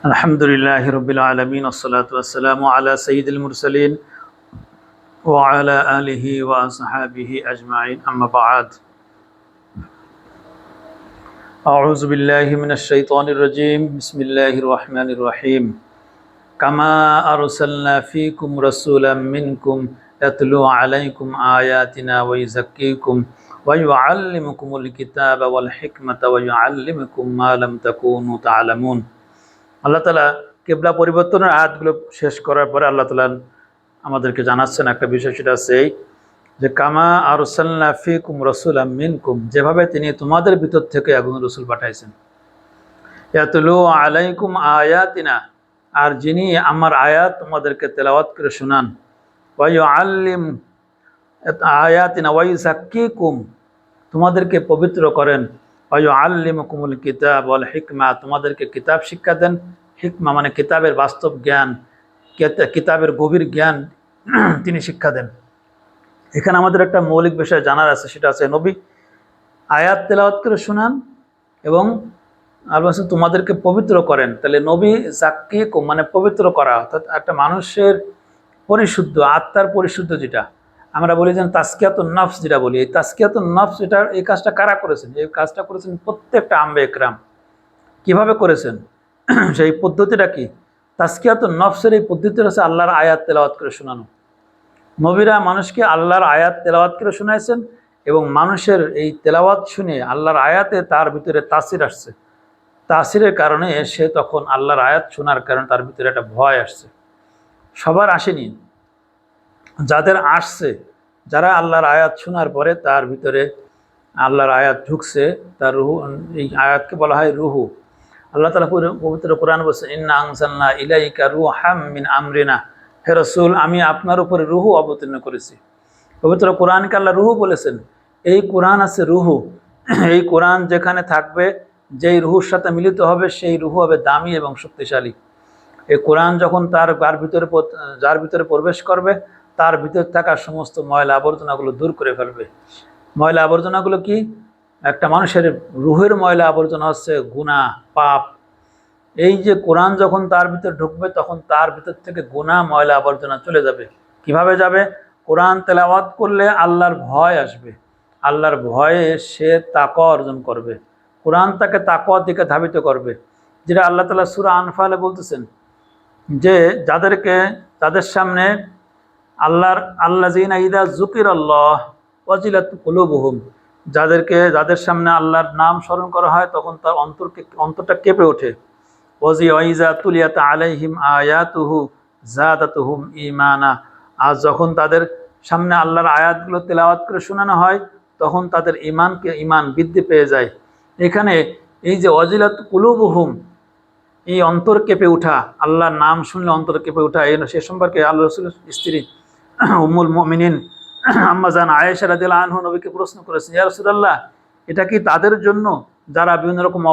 আলহামদুলিল্লাহ রবিল আলমিন আসসালাতু ওয়াসসালামু আলা সাইয়্যিদিল মুরসালিন ওয়া আলা আলিহি ওয়া আসহাবিহি আজমাইন আম্মা বা'দ আউযু বিল্লাহি মিনাশ শাইতানির রাজীম বিসমিল্লাহির রহমানির রহিম কামা আরসালনা ফীকুম রাসূলাম মিনকুম ইয়াতলু আলাইকুম আয়াতিনা ওয়া ইউযাক্কিকুম ওয়া ইউআল্লিমুকুমুল কিতাবা ওয়াল হিকমাতা ওয়া ইউআল্লিমুকুম মা লাম তাকুনু তা'লামুন। আল্লাহ তাআলা কিবলা পরিবর্তনের আয়াতগুলো শেষ করার পরে আল্লাহ তাআলা আমাদেরকে জানাচ্ছেন একটা বিষয়, সেটা আছে এই যে কামা আরসালনা ফীকুম রাসূলাম মিনকুম, যেভাবে তিনি তোমাদের ভিতর থেকে একজন রাসূল পাঠাইছেন, ইয়াতলু আলাইকুম আয়াতিনা, আর যিনি আমার আয়াত তোমাদেরকে তেলাওয়াত করে শোনান, ওয়া ইউআল্লিম আয়াতিনা ওয়া ইউযাক্কিকুম, তোমাদেরকে পবিত্র করেন, ওয়া ইউআল্লিমুকুমুল কিতাব ওয়াল হিকমা, তোমাদেরকে কিতাব শিক্ষা দেন। হিকমা মানে কিতাবের বাস্তব জ্ঞান, কিতাবের গভীর জ্ঞান তিনি শিক্ষা দেন। এখানে আমাদের একটা মৌলিক বিষয় জানার আছে, সেটা আছে নবী আয়াত তেলাওয়াত করে শোনান এবং আল্লাহ তোমাদেরকে পবিত্র করেন। তাহলে নবী যাক্কিকুম মানে পবিত্র করা, অর্থাৎ একটা মানুষের পরিশুদ্ধ আত্মার পরিশুদ্ধ, যেটা আমরা বলি যে তাজকিয়াতুন নফস, যেটা বলি এই তাজকিয়াতুন নফস, এটার এই কাজটা কারা করেছেন? এই কাজটা করেছেন প্রত্যেকটা আম্বে একরাম। কিভাবে করেছেন? সেই পদ্ধতিটা কি? তাজকিয়াতুন নফসের এই পদ্ধতিটা হচ্ছে আল্লাহর আয়াত তেলাওয়াত করে শোনানো। নবীরা মানুষকে আল্লাহর আয়াত তেলাওয়াত করে শোনাইছেন এবং মানুষের এই তেলাওয়াত শুনে আল্লাহর আয়াতে তার ভিতরে তাসির আসছে। তাসিরের কারণে সে তখন আল্লাহর আয়াত শোনার কারণে তার ভিতরে একটা ভয় আসছে। সবার আসেনি, যাদের আসছে, যারা আল্লাহর আয়াত শোনার পরে তার ভিতরে আল্লাহর আয়াত ঢুকছে, তার রুহু, এই আয়াতকে বলা হয় রুহু। আল্লাহ তাআলা পবিত্র কোরআন বলছে, ইন্না আনজালনা ইলাইকা রুহাম মিন আমরিনা, হে রাসূল আমি আপনার উপরে রুহু অবতীর্ণ করেছি। পবিত্র কোরআনকে আল্লাহ রুহু বলেছেন। এই কোরআন আছে রুহু। এই কোরআন যেখানে থাকবে, যেই রুহুর সাথে মিলিত হবে, সেই রুহু হবে দামি এবং শক্তিশালী। এই কোরআন যখন যার ভিতরে প্রবেশ করবে, তার ভিতর থাকা সমস্ত ময়লা আবর্জনাগুলো দূর করে ফেলবে। ময়লা আবর্জনাগুলো কি? একটা মানুষের রুহের ময়লা আবর্জনা হচ্ছে গুনাহ, পাপ। এই যে কোরআন যখন তার ভিতর ঢুকবে, তখন তার ভিতর থেকে গুনাহ, ময়লা আবর্জনা চলে যাবে। কিভাবে যাবে? কোরআন তেলাওয়াত করলে আল্লাহর ভয় আসবে। আল্লাহর ভয়ে সে তাকওয়া অর্জন করবে। কোরআন তাকে তাকওয়ার দিকে ধাবিত করবে, যেটা আল্লাহ তাআলা সূরা আনফালে বলতেছেন যে তাদের সামনে আল্লাযীনা ইযা যুকিরাল্লাহ ওয়াজিলাত কুলুবুহুম, যাদের সামনে আল্লাহর নাম স্মরণ করা হয় তখন তার অন্তরটা কেঁপে ওঠে। ওয়াইযা তুলিয়াত আলাইহিম আয়াতুহু যাদাতুহুম ঈমানা, আর যখন তাদের সামনে আল্লাহর আয়াতগুলো তেলাওয়াত করে শোনানো হয়, তখন তাদের ঈমান বৃদ্ধি পেয়ে যায়। এখানে এই যে ওয়াজিলাত কুলুবুহুম, এই অন্তর কেঁপে ওঠা, আল্লাহর নাম শুনলে অন্তর কেঁপে ওঠা, সে সম্পর্কে আল্লাহ রাসূলের স্ত্রী উম্মুল মুমিনিন আম্মা জান আয়েশা রাদিয়াল্লাহু আনহা নবীকে প্রশ্ন করেছেন, ইয়া রাসূলুল্লাহ, এটা কি তাদের জন্য যারা বিভিন্ন রকম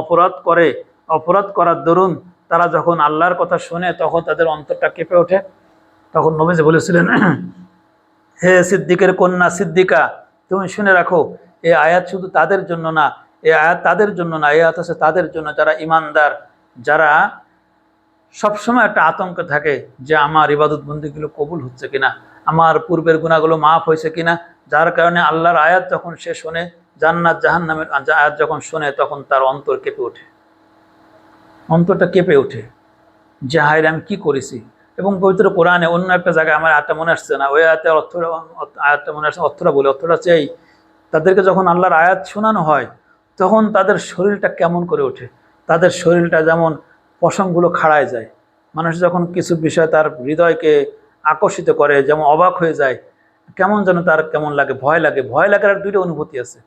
অপরাধ করার দরুন তারা যখন আল্লাহর কথা শুনে তখন তাদের অন্তরটা কেঁপে ওঠে? তখন নবীজি বলেছিলেন, হে সিদ্দিকের কন্যা সিদ্দিকা, তুমি শুনে রাখো, এই আয়াত শুধু তাদের জন্য না, এই আয়াত তাদের জন্য না, এই আয়াত আছে তাদের জন্য যারা ঈমানদার, যারা সবসময় একটা আতঙ্ক থাকে যে আমার ইবাদত বন্দেগীগুলো কবুল হচ্ছে কিনা, আমার পূর্বের গুনাহগুলো মাফ হয়েছে কিনা। যার কারণে আল্লাহর আয়াত যখন সে শোনে, জান্নাত জাহান্নামের আয়াত যখন শোনে, তখন তার অন্তর কেঁপে ওঠে, অন্তরটা কেঁপে ওঠে যে হায় আমি কি করেছি। এবং পবিত্র কোরআনে অন্য একটা জায়গায় আমার আয়াতটা মনে আসছে না, ওই আয়াতটা মনে আসছে, অর্থটা হচ্ছে এই, তাদেরকে যখন আল্লাহর আয়াত শোনানো হয় তখন তাদের শরীরটা কেমন করে ওঠে। তাদের শরীরটা যেমন পশমগুলো খাড়ায় যায়। মানুষ যখন কিছু বিষয় তার হৃদয়কে আকর্ষিত করে, যেমন অবাক হয়ে যায়, কেমন যেন তার কেমন লাগে, ভয় লাগে। ভয় লাগার আর দুইটা অনুভূতি আছে।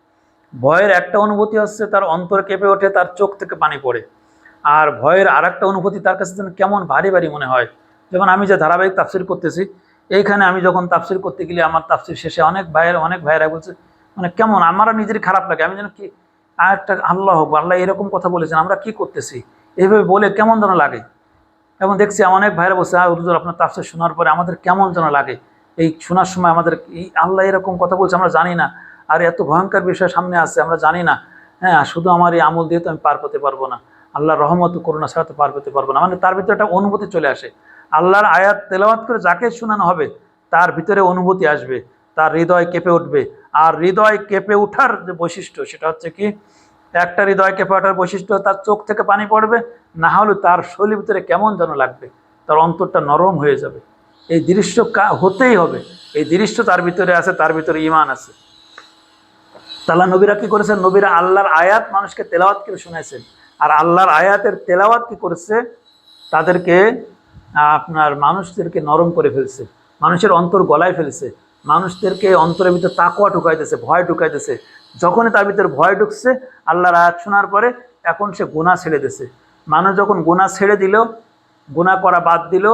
ভয়ের একটা অনুভূতি হচ্ছে তার অন্তর কেঁপে ওঠে, তার চোখ থেকে পানি পড়ে। আর ভয়ের আর একটা অনুভূতি তার কাছে যেন কেমন ভারী ভারী মনে হয়। যেমন আমি যে ধারাবাহিক তাফসির করতেছি, এইখানে আমি যখন তাফসির করতে গেলে আমার তাফসির শেষে অনেক ভাইয়েরা বলছে, মানে কেমন আমারও নিজেরই খারাপ লাগে, আমি যেন কি আরেকটা আল্লাহ এরকম কথা বলেছেন, আমরা কি করতেছি, এইভাবে বলে কেমন যেন লাগে। এবং দেখছি অনেক ভাইরা বলছে, হুজুর আপনার তাফসীর শোনার পরে আমাদের কেমন যেন লাগে, এই শোনার সময় আমাদের এই আল্লাহ এরকম কথা বলছে আমরা জানি না, আর এত ভয়ঙ্কর বিষয় সামনে আসছে আমরা জানি না। হ্যাঁ, শুধু আমার এই আমল দিয়ে তো আমি পার করতে পারবো না। আল্লাহর রহমত ও করুণা ছাড়া তো পার পেতে পারবো না। মানে তার ভিতরে একটা অনুভূতি চলে আসে। আল্লাহর আয়াত তেলাওয়াত করে যাকে শোনানো হবে তার ভিতরে অনুভূতি আসবে, তার হৃদয় কেঁপে উঠবে। আর হৃদয় কেঁপে ওঠার যে বৈশিষ্ট্য সেটা হচ্ছে কি, একটা হৃদয় কেঁপে ওঠার বৈশিষ্ট্য তার চোখ থেকে পানি পড়বে, না হলে তার শরীরের ভিতরে কেমন যেন লাগবে, তার অন্তরটা নরম হয়ে যাবে। এই দৃশ্য হতেই হবে, এই দৃশ্য তার ভিতরে আছে, তার ভিতরে ঈমান আছে। তাআলা নবীরা কি করেছেন? নবীরা আল্লাহর আয়াত মানুষকে তেলাওয়াত করে শোনাইছেন। আর আল্লাহর আয়াতের তেলাওয়াত কি করেছে? তাদেরকে আপনার মানুষদেরকে নরম করে ফেলছে, মানুষের অন্তর গলায় ফেলছে, মানুষদেরকে অন্তরের ভিতরে তাকওয়া ঢুকাইতেছে, ভয় ঢুকাইতেছে। যখনই তার ভিতরে ভয় ঢুকছে আল্লাহর আয়াত শোনার পরে, এখন সে গুনাহ ছেড়ে দিছে। মানুষ যখন গুনাহ ছেড়ে দিল, গুনাহ করা বাদ দিল,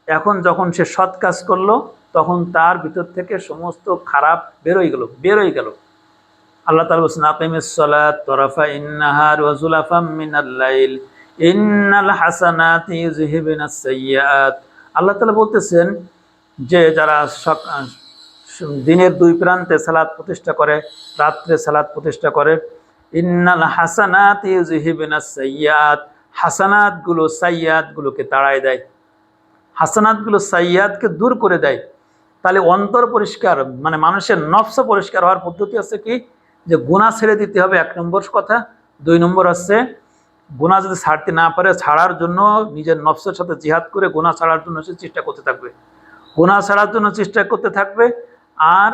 এখন যখন সে সৎ কাজ করলো, তখন তার ভিতর থেকে সমস্ত খারাপ বেরোই গেল। আল্লাহ তাআলা বলেছেন, আকিমিস সালাত তরাফাইন নাহার ওয়া যুলাফাম মিনাল লাইল ইন্নাল হাসানাতি ইউযহিবুনাস সাইয়্যাত। আল্লাহ তাআলা বলতেছেন যে যারা দিনের দুই প্রান্তে সালাত প্রতিষ্ঠা করে, রাত্রে সালাত প্রতিষ্ঠা করে, ইন্নাল হাসানাতি ইউযহিবুনাস সাইয়্যাত, হাসানাতগুলো সাইয়্যাতগুলোকে তাড়ায় দেয়, হাসানাতগুলো সাইয়্যাতকে দূর করে দেয়। তাহলে অন্তর পরিষ্কার, মানে মানুষের নফস পরিষ্কার হওয়ার পদ্ধতি আছে কি, যে গুনাহ ছেড়ে দিতে হবে, 1 নম্বর কথা। 2 নম্বর হচ্ছে গুনাহ যদি ছাড়তে না পারে, ছাড়ার জন্য নিজের নফসের সাথে জিহাদ করে গুনাহ ছাড়ার জন্য সে চেষ্টা করতে থাকবে, গুনাহ ছাড়ার জন্য চেষ্টা করতে থাকবে। আর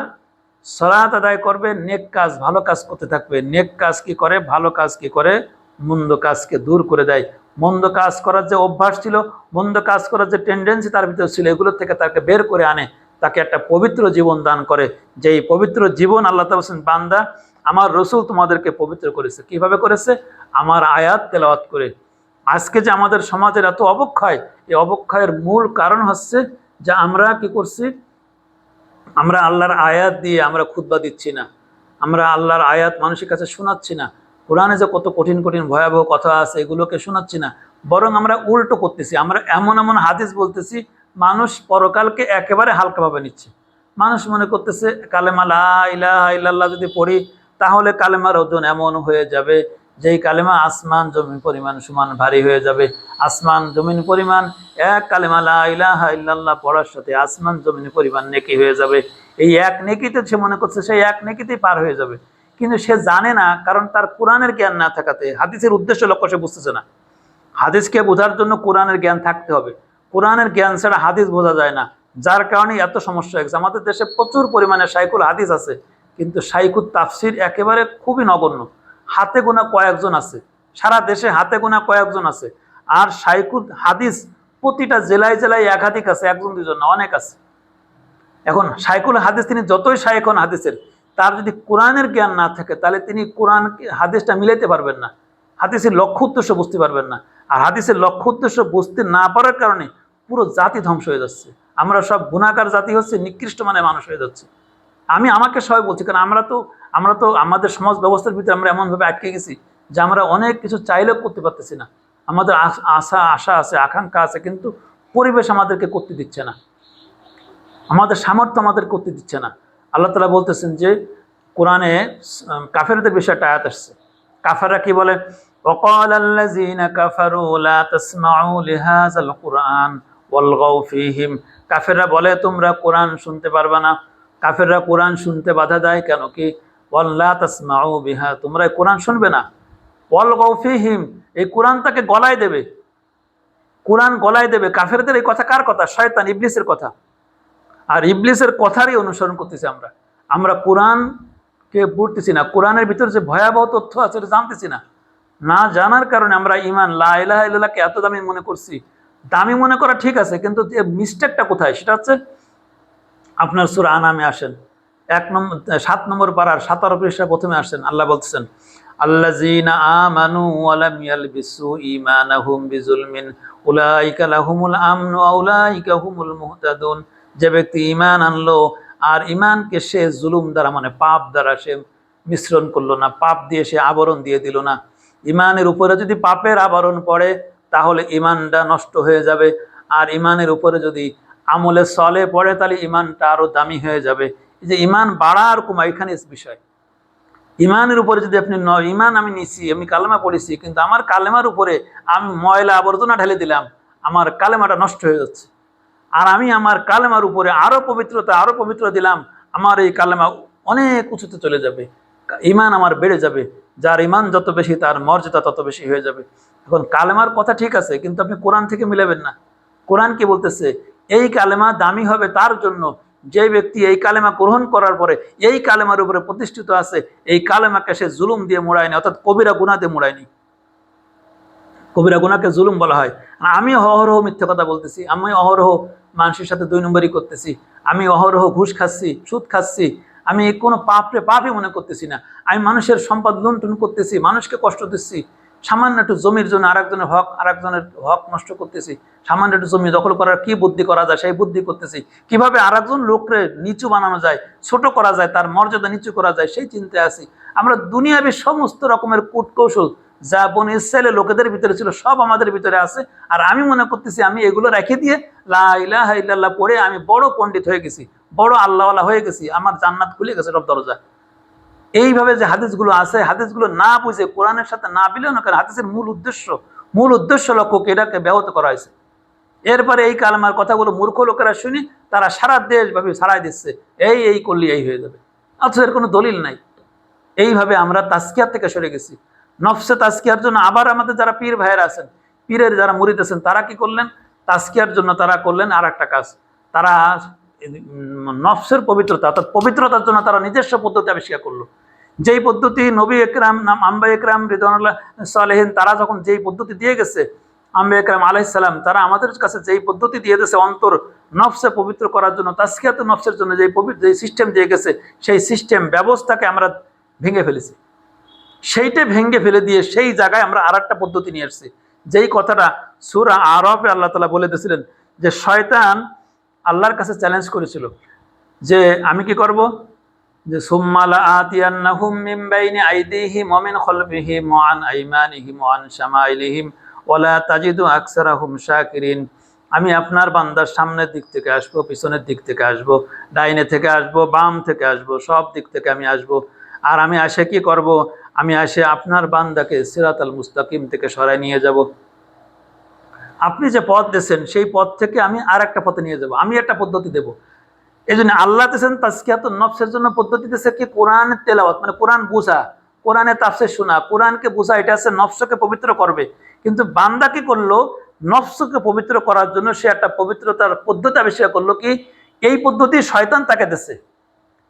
সালাত আদায় করবে, নেক কাজ ভালো কাজ করতে থাকবে। নেক কাজ কি করে? ভালো কাজ কি করে? মন্দ কাজকে দূর করে দেয়। মন্দ কাজ করার যে অভ্যাস ছিল, মন্দ কাজ করার যে টেন্ডেন্সি তার ভিতরে ছিল, এগুলো থেকে তাকে বের করে আনে, তাকে একটা পবিত্র জীবন দান করে। যেই পবিত্র জীবন আল্লাহ তাআলা বলেন, বান্দা আমার রসুল তোমাদেরকে পবিত্র করেছে। কিভাবে করেছে? আমার আয়াত তেলাওয়াত করে। আজকে যে আমাদের সমাজের এত অবক্ষয়, এই অবক্ষয়ের মূল কারণ হচ্ছে যে আমরা কি করছি, আমরা আল্লাহর আয়াত দিয়ে আমরা খুতবা দিচ্ছি না, আমরা আল্লাহর আয়াত মানুষের কাছে শোনাচ্ছি না। কোরআনে যে কত কঠিন কঠিন ভয়াবহ কথা আছে এগুলোকে শোনাচ্ছি না, বরং আমরা উল্টো করতেছি। আমরা এমন এমন হাদিস বলতেছি, মানুষ পরকালকে একেবারে হালকাভাবে নিচ্ছে। মানুষ মনে করতেছে কালেমা লা ইলাহা ইল্লাল্লাহ যদি পড়ি তাহলে কালেমার ওজন এমন হয়ে যাবে যেই কালেমা আসমান জমিন পরিমাণ সমান ভারী হয়ে যাবে। আসমান জমিন পরিমাণ এক কালেমা লা ইলাহা ইল্লাল্লাহ পড়ার সাথে আসমান জমিন পরিমাণ নেকি হয়ে যাবে। এই এক নেকিতে সে মনে করছে সেই এক নেকিতেই পার হয়ে যাবে, কিন্তু সে জানে না, কারণ তার কোরআনের জ্ঞান না থাকাতে, হাদিসের উদ্দেশ্য লক্ষ্য সে বুঝতেছে না। হাদিসকে বোঝার জন্য কোরআনের জ্ঞান থাকতে হবে, কোরআনের জ্ঞান ছাড়া হাদিস বোঝা যায় না। যার কারণে এত সমস্যা হয়েছে। আমাদের দেশে প্রচুর পরিমাণে শাইখুল হাদিস আছে, কিন্তু শাইখুল তাফসির একেবারে খুবই নগণ্য, হাতে গোনা কয়েকজন আছে, সারা দেশে হাতে গোনা কয়েকজন আছে। আর শাইখুল হাদিস প্রতিটা জেলায় জেলায় একাধিক আছে, 1 জন 2 জন না, অনেক আছে। এখন শাইখুল হাদিস তিনি যতই শাইখ হন হাদিসের, তার যদি কোরআনের জ্ঞান না থাকে তাহলে তিনি কোরআন হাদিসটা মিলাইতে পারবেন না, হাদিসের লক্ষ্য উদ্দেশ্য বুঝতে পারবেন না। আর হাদিসের লক্ষ্য উদ্দেশ্য বুঝতে না পারার কারণে পুরো জাতি ধ্বংস হয়ে যাচ্ছে। আমরা সব গুনাহগার জাতি হচ্ছে, নিকৃষ্ট মানের মানুষ হয়ে যাচ্ছে। আমাকে সবাই বলছি, কারণ আমরা তো আমাদের সমাজ ব্যবস্থার ভিতরে আমরা এমনভাবে আটকে গেছি যে আমরা অনেক কিছু চাইলেও করতে পারতেছি না। আমাদের আশা আছে, আকাঙ্ক্ষা আছে, কিন্তু পরিবেশ আমাদেরকে করতে দিচ্ছে না, আমাদের সামর্থ্য আমাদের করতে দিচ্ছে না। আল্লাহ তাআলা বলতেছেন যে কোরআনে কাফেরদের বিষয়ে একটা আয়াত আসছে। কাফেররা কি বলে? ওয়াকালাল্লাযীনা কাফারু লা তাসমাউ লিহাযাল কুরআন ওয়ালগাউ ফীহিম। কাফেররা বলে তোমরা কোরআন শুনতে পারবে না। কাফেররা কোরআন শুনতে বাধা দেয় কেন? কি ওয়াল্লা তাসমাউ বিহা, তোমরা কোরআন শুনবে না। ওয়ালগাউ ফীহিম, এই কোরআন তাকে গলায় দেবে, কোরআন গলায় দেবে। কাফেরদের এই কথা কার কথা? শয়তান ইবলিসের কথা। আর ইবলিসের কথারই অনুসরণ করতেছি আমরা কোরআনকে পড়তেছি না, কোরআনের ভিতরে যে ভয়াবহ তথ্য আছে এটা জানতেছি না। না জানার কারণে আমরা ঈমান লা ইলাহা ইল্লাল্লাহকে এত দামি মনে করছি। দামি মনে করা ঠিক আছে, কিন্তু মিস্টেকটা কোথায় সেটা হচ্ছে আপনার সূরা আনামে আসেন 7 নম্বর পারার 17 পৃষ্ঠা প্রথমে আসেন। আল্লাহ বলতেছেন, আল্লাযীনা আমানু ওয়া লাম ইয়ালবিসু ঈমানাহুম বিজুলমিন উলাইকা লাহুমুল আমনু ওয়া উলাইকা হুমুল মুহতাদুন। যে ব্যক্তি ঈমান আনলো আর ঈমানকে সে জুলুম দ্বারা, মানে পাপ দ্বারা সে মিশ্রণ করলো না, পাপ দিয়ে সে আবরণ দিয়ে দিল না। ঈমানের উপরে যদি পাপের আবরণ পড়ে তাহলে ঈমানটা নষ্ট হয়ে যাবে, আর ঈমানের উপরে যদি আমলে সলে পড়ে তাহলে ঈমানটা আরো দামি হয়ে যাবে। এই যে ঈমান বাড়া আর কমা, এখানে বিষয়। ইমানের উপরে যদি আপনি ইমান আমি নিছি, আমি কালেমা পড়েছি, কিন্তু আমার কালেমার উপরে আমি ময়লা আবর্জনা ঢেলে দিলাম, আমার কালেমাটা নষ্ট হয়ে যাচ্ছে। আর আমি আমার কালেমার উপরে আরো পবিত্র দিলাম, আমার এই কালেমা অনেক উঁচুতে চলে যাবে, ইমান আমার বেড়ে যাবে। যার ইমান যত বেশি তার মর্যাদা তত বেশি হয়ে যাবে। এখন কালেমার কথা ঠিক আছে, কিন্তু আপনি কোরআন থেকে মিলাবেন না। কোরআন কি বলতেছে? এই কালেমা দামি হবে তার জন্য যে ব্যক্তি এই কালেমা গ্রহণ করার পরে এই কালেমার উপরে প্রতিষ্ঠিত আছে, এই কালেমাকে সে জুলুম দিয়ে মোড়ায়নি, অর্থাৎ কবিরা গুনাহ দিয়ে মোড়ায়নি। কবিরা গুনাহকে জুলুম বলা হয়। আমি অহরহ মিথ্যে কথা বলতেছি, আমি অহরহ মানুষের সাথে 2 নম্বরই করতেছি, আমি অহরহ ঘুষ খাচ্ছি, সুদ খাচ্ছি, আমি কোনো পাপই মনে করতেছি না, আমি মানুষের সম্পদ লুণ্ঠন করতেছি, মানুষকে কষ্ট দিচ্ছি, সামান্য একটু জমির জন্য আরেকজনের হক নষ্ট করতেছি, সামান্য একটু জমি দখল করার কি বুদ্ধি করা যায় সেই বুদ্ধি করতেছি, কিভাবে আরেকজন লোককে নিচু বানানো যায়, ছোট করা যায়, তার মর্যাদা নিচু করা যায় সেই চিন্তায় আছি। আমরা দুনিয়াবী সমস্ত রকমের কূটকৌশল যা বনি ইসরায়েলের লোকেদের ভিতরে ছিল সব আমাদের ভিতরে আছে। আর আমি মনে করতেছি আমি এগুলো রেখে দিয়ে লা ইলাহা ইল্লাল্লাহ পড়ে আমি বড় পণ্ডিত হয়ে গেছি, বড় আল্লাহওয়ালা হয়ে গেছি, আমার জান্নাত খুলে গেছে সব দরজা। এইভাবে যে হাদিসগুলো আছে, হাদিসগুলো না বুঝে কোরআনের সাথে না বিলীন করে হাদিসের মূল উদ্দেশ্য লক্ষ্যকে এটাকে ব্যাহত করা হয়েছে। এরপরে এই কালেমার কথাগুলো মূর্খ লোকেরা শুনি, তারা সারা দেশব্যাপী ছাড়াই দিচ্ছে, এই করলে এই হয়ে যাবে, অথচ এর কোনো দলিল নাই। এইভাবে আমরা তাজকিয়া থেকে সরে গেছি। নফসে তাজকিয়ার জন্য আবার আমাদের যারা পীর ভাইয়েরা আছেন, পীরের যারা মুরিদ আছেন, তারা কি করলেন? তাজকিয়ার জন্য তারা করলেন আর একটা কাজ। তারা নফসের পবিত্রতা অর্থাৎ পবিত্রতার জন্য তারা নিজস্ব পদ্ধতি আবিষ্কার করলো। যেই পদ্ধতি নবী একরাম আম্বা একরাম রিদওয়ানুল্লাহ সালেহীন তারা যখন যেই পদ্ধতি দিয়ে গেছে, আম্বা একরাম আলাইহিস সালাম তারা আমাদের কাছে যেই পদ্ধতি দিয়ে গেছে অন্তর নফসে পবিত্র করার জন্য, তাজকিয়াত নফসের জন্য যেই সিস্টেম দিয়ে গেছে, সেই সিস্টেম ব্যবস্থাকে আমরা ভেঙে ফেলেছি। সেইটা ভেঙে ফেলে দিয়ে সেই জায়গায় আমরা আর একটা পদ্ধতি নিয়ে আসছি। যেই কথাটা সূরা আরাফে আল্লাহ তাআলা বলে দিয়েছিলেন যে শয়তান আল্লাহর কাছে চ্যালেঞ্জ করেছিল যে আমি কি করব, যে সুম্মা লাআতিয়ান্নাহুম মিন বাইনি আইদিহিম ওয়া মিন খালফিহিম ওয়া আন আইমানিহিম ওয়া আন শামাইলিহিম ওয়া লা তাজিদু আকসারাহুম শাকিরিন। আমি আপনার বান্দার সামনের দিক থেকে আসবো, পিছনের দিক থেকে আসবো, ডাইনে থেকে আসবো, বাম থেকে আসবো, সব দিক থেকে আমি আসবো। আর আমি আসে কি করব? আমি আসে আপনার বান্দাকে সিরাতাল মুস্তাকিম থেকে সরায় নিয়ে যাব। আপনি যে পথ দিয়েছেন সেই পথ থেকে আমি আর একটা পথে নিয়ে যাব, আমি একটা পদ্ধতি দেব। এই জন্য আল্লাহ দিয়েছেন তাজকিয়াতুন নফসের জন্য পদ্ধতি দিয়েছে কি? কোরআন তেলাওয়াত, মানে কোরআন বুঝা, কোরআনে তাফসীর শোনা, কোরআনকে বুঝা, এটা আছে নফসকে পবিত্র করবে। কিন্তু বান্দা কি করলো? নফসকে পবিত্র করার জন্য সে একটা পবিত্রতার পদ্ধতি আবিষ্কার করলো। কি? এই পদ্ধতি শয়তান তাকে দিয়েছে।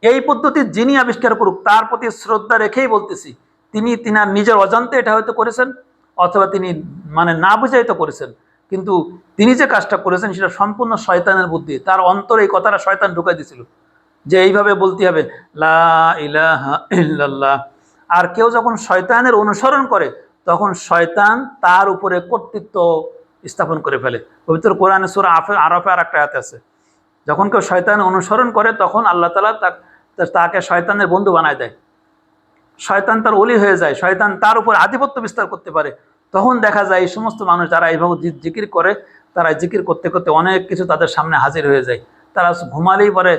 এই পদ্ধতি যিনি আবিষ্কার করুক তার প্রতি শ্রদ্ধা রেখেই বলতেছি, তিনার নিজের অজান্তে এটা হয়তো করেছেন, অথবা তিনি মানে না বুঝে হয়তো করেছেন, কিন্তু তিনি যে কাজটা করেছেন সেটা সম্পূর্ণ শয়তানের বুদ্ধি। তার অন্তরে এই কথাটা শয়তান ঢুকাই দিয়েছিল যে এইভাবে বলতে হবে লা ইলাহা ইল্লাল্লাহ। আর কেউ যখন শয়তানের অনুসরণ করে তখন শয়তান তার উপরে কর্তৃত্ব স্থাপন করে ফেলে। পবিত্র কোরআনে সূরা আরাফে আর একটা আয়াত আছে, যখন কেউ শয়তান অনুসরণ করে তখন আল্লাহ তাআলা তাকে শয়তানের বন্ধু বানায় দেয়, শয়তান তার ওলি হয়ে যায়, শয়তান তার উপর আধিপত্য বিস্তার করতে পারে। তখন দেখা যায় এই সমস্ত মানুষ যারা এইভাবে জিকির করে, তারা জিকির করতে করতে অনেক কিছু তাদের সামনে হাজির হয়ে যায়। তারা ঘুমালেই পরে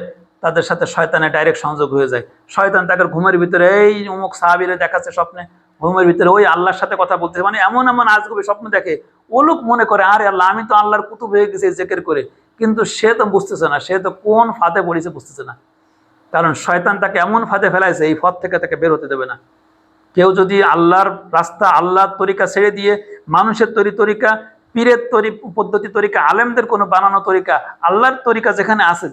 তাদের সাথে শয়তানের ডাইরেক্ট সংযোগ হয়ে যায়। শয়তান তাকে ঘুমের ভিতরে এই অমুক সাহাবীরে দেখাচ্ছে স্বপ্নে, ঘুমের ভিতরে ওই আল্লাহর সাথে কথা বলতে, মানে এমন আজগুবি স্বপ্ন দেখে। ও লোক মনে করে আরে আল্লাহ আমি তো আল্লাহর কুতুব হয়ে গেছি জিকির করে, কিন্তু সে তো বুঝতেছে না, সে তো কোন ফাঁদে পড়েছে বুঝতেছে না। কারণ শয়তান তাকে এমন ফাঁদে ফেলাইছে এই পথ থেকে তাকে বের হতে দেবে না। কেউ যদি আল্লাহর রাস্তা, আল্লাহর তরিকা ছেড়ে দিয়ে মানুষের তরিকা, পীরের পদ্ধতি তরিকা, আলেমদের কোনো বানানো তরিকা, আল্লাহর তরিকা যেখানে আছে,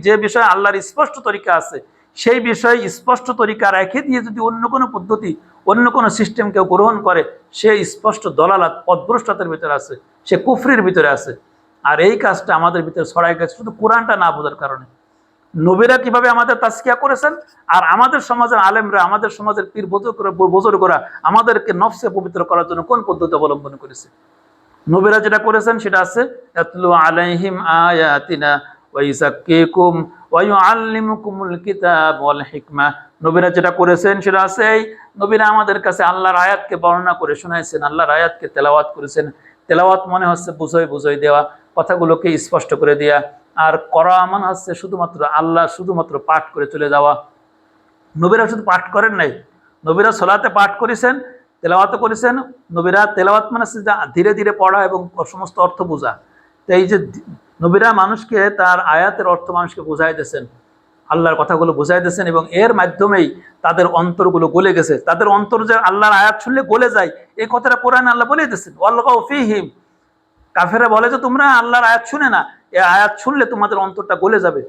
যে বিষয়ে আল্লাহর স্পষ্ট তরিকা আছে সেই বিষয়ে স্পষ্ট তরিকা রেখে দিয়ে যদি অন্য কোনো পদ্ধতি, অন্য কোনো সিস্টেম কেউ গ্রহণ করে, সে স্পষ্ট দলালাত পথভ্রষ্টতার ভিতরে আছে, সে কুফরির ভিতরে আছে। আর এই কাজটা আমাদের ভিতরে ছড়াই গেছে শুধু কোরআনটা না বোঝার কারণে। নবীরা কিভাবে আমাদের তাজকিয়া করেছেন, আর আমাদের সমাজের আলেমরা, আমাদের সমাজের পীর বুজুর্গরা আমাদেরকে নফসে পবিত্র করার জন্য কোন পদ্ধতি অবলম্বন করেছে? নবীরা যেটা করেছেন সেটা আছে ইয়াতলু আলাইহিম আয়াতিনা ওয়া ইযাক্কিকুম ওয়া ইউআল্লিমুকুমুল কিতাব ওয়াল হিকমা। নবীরা যেটা করেছেন সেটা আছে এই নবীরা আমাদের কাছে আল্লাহর আয়াতকে বর্ণনা করে শোনাইছেন, আল্লাহর আয়াতকে তেলাওয়াত করেছেন। তেলাওয়াত মনে হচ্ছে বুঝাই দেওয়া, কথাগুলোকে স্পষ্ট করে দেওয়া। আর করা মানে হচ্ছে শুধুমাত্র আল্লাহ শুধুমাত্র পাঠ করে চলে যাওয়া। নবীরা শুধু পাঠ করেন নাই, নবীরা সলাতে পাঠ করেছেন, তেলাওয়াত করেছেন। নবীরা তেলাওয়াত মানে ধীরে ধীরে পড়া এবং সমস্ত অর্থ বোঝা। তো এই যে নবীরা মানুষকে তার আয়াতের অর্থ মানুষকে বোঝাই দিয়েছেন, আল্লাহর কথাগুলো বোঝাই দিয়েছেন, এবং এর মাধ্যমেই তাদের অন্তরগুলো গলে গেছে। তাদের অন্তর যে আল্লাহর আয়াত শুনলে গলে যায়, এই কথাটা কোরআনে আল্লাহ বলে দিয়েছেন। ওয়ালগাউ ফীহিম, কাফেররা বলে যে তোমরা আল্লাহর আয়াত শুনে না, এই আয়াত শুনলে তোমাদের অন্তরটা গলে যাবে।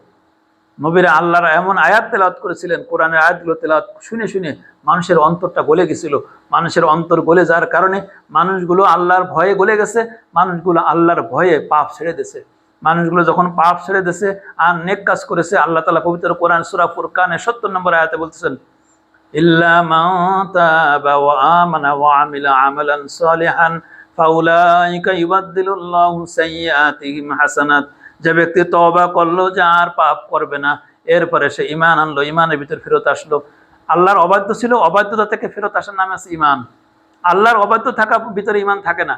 নবীরা আল্লাহর এমন আয়াত তেলাওয়াত করেছিলেন, কোরআনের আয়াতগুলো তেলাওয়াত শুনে শুনে মানুষের অন্তরটা গলে গেছিল। মানুষের অন্তর গলে যাওয়ার কারণে মানুষগুলো আল্লাহর ভয়ে গলে গেছে, মানুষগুলো আল্লাহর ভয়ে পাপ ছেড়ে দিয়েছে। মানুষগুলো যখন পাপ ছেড়ে দিয়েছে আর নেক কাজ করেছে, আল্লাহ তাআলা পবিত্র কোরআন সূরা ফুরকানের ৭০ নম্বর আয়াতে বলতেছেন, ইল্লা মান তাবা ওয়া আমানা ওয়া আমিলা আমালান সালিহান ফাউলাইকা ইউবাদদিলুল্লাহু সাইয়্যাতিহিম হাসানাত। যে ব্যক্তি তওবা করলো যে আর পাপ করবে না, এরপরে সে ঈমান আনলো, ঈমানের ভিতর ফেরত আসলো। আল্লাহর অবাধ্য ছিল, অবাধ্যতা থেকে ফেরত আসার নাম আছে ঈমান। আল্লাহর অবাধ্য থাকার ভিতরে ঈমান থাকে না।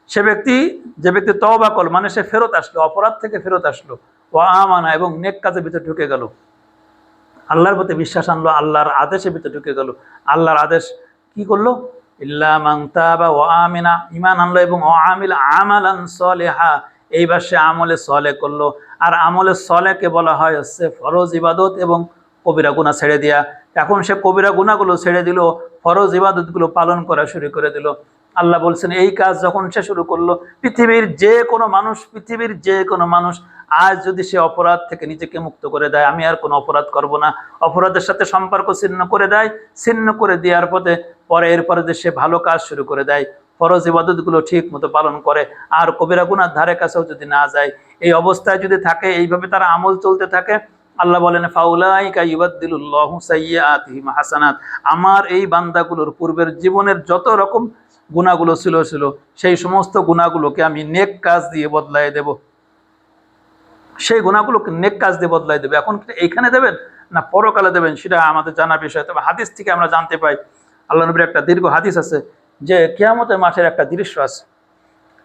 সে ব্যক্তি, যে ব্যক্তি তওবা করলো মানে সে ফেরত আসলো, অপরাধ থেকে ফেরত আসলো, ওয়া আমানা এবং নেক কাজের ভিতরে ঢুকে গেল, আল্লাহর প্রতি বিশ্বাস আনলো, আল্লাহর আদেশের ভিতরে ঢুকে গেল। আল্লাহর আদেশ কি করলো? ইল্লা মান তাবা ওয়া আমিনা, ঈমান আনলো এবং ওয়া আমিলা আমালান সালিহা, এইবার সে আমলে সলেহ করলো। আর আমলে সলেহকে বলা হয় হচ্ছে ফরজ ইবাদত এবং কবিরা গুনাহ ছেড়ে দেয়া। এখন সে কবিরা গুনাহগুলো ছেড়ে দিল, ফরজ ইবাদতগুলো পালন করা শুরু করে দিল। আল্লাহ বলছেন এই কাজ যখন সে শুরু করলো, পৃথিবীর যে কোনো মানুষ আজ যদি সে অপরাধ থেকে নিজেকে মুক্ত করে দেয়, আমি আর কোনো অপরাধ করব না, অপরাধের সাথে সম্পর্ক ছিন্ন করে দেয়, ছিন্ন করে দেওয়ার পরে এরপরে যে সে ভালো কাজ শুরু করে দেয়, ফরজ ইবাদতগুলো ঠিক মতো পালন করে, আর কবিরা গুনার ধারে কাছেও যদি না যায়, এই অবস্থায় যদি থাকে, এইভাবে তারা আমল চলতে থাকে, আল্লাহ বলেন ফাউলাইকা ইউবাদদিলুল্লাহু সাইয়্যাতিহিম হাসানাত, আমার এই বান্দাগুলোর পূর্বের জীবনের যত রকম গুনাহগুলো ছিল সেই সমস্ত গুনাহগুলোকে আমি নেক কাজ দিয়ে বদলাই দেব। সেই গুনাহগুলোকে নেক কাজ দিয়ে বদলাই দেবে। এখন এইখানে দেবেন না পরকালে দেবেন সেটা আমাদের জানার বিষয়। তবে হাদিস থেকে আমরা জানতে পাই, আল্লাহ নবীর একটা দীর্ঘ হাদিস আছে যে কিয়ামতের মাঠের একটা দৃশ্য আছে।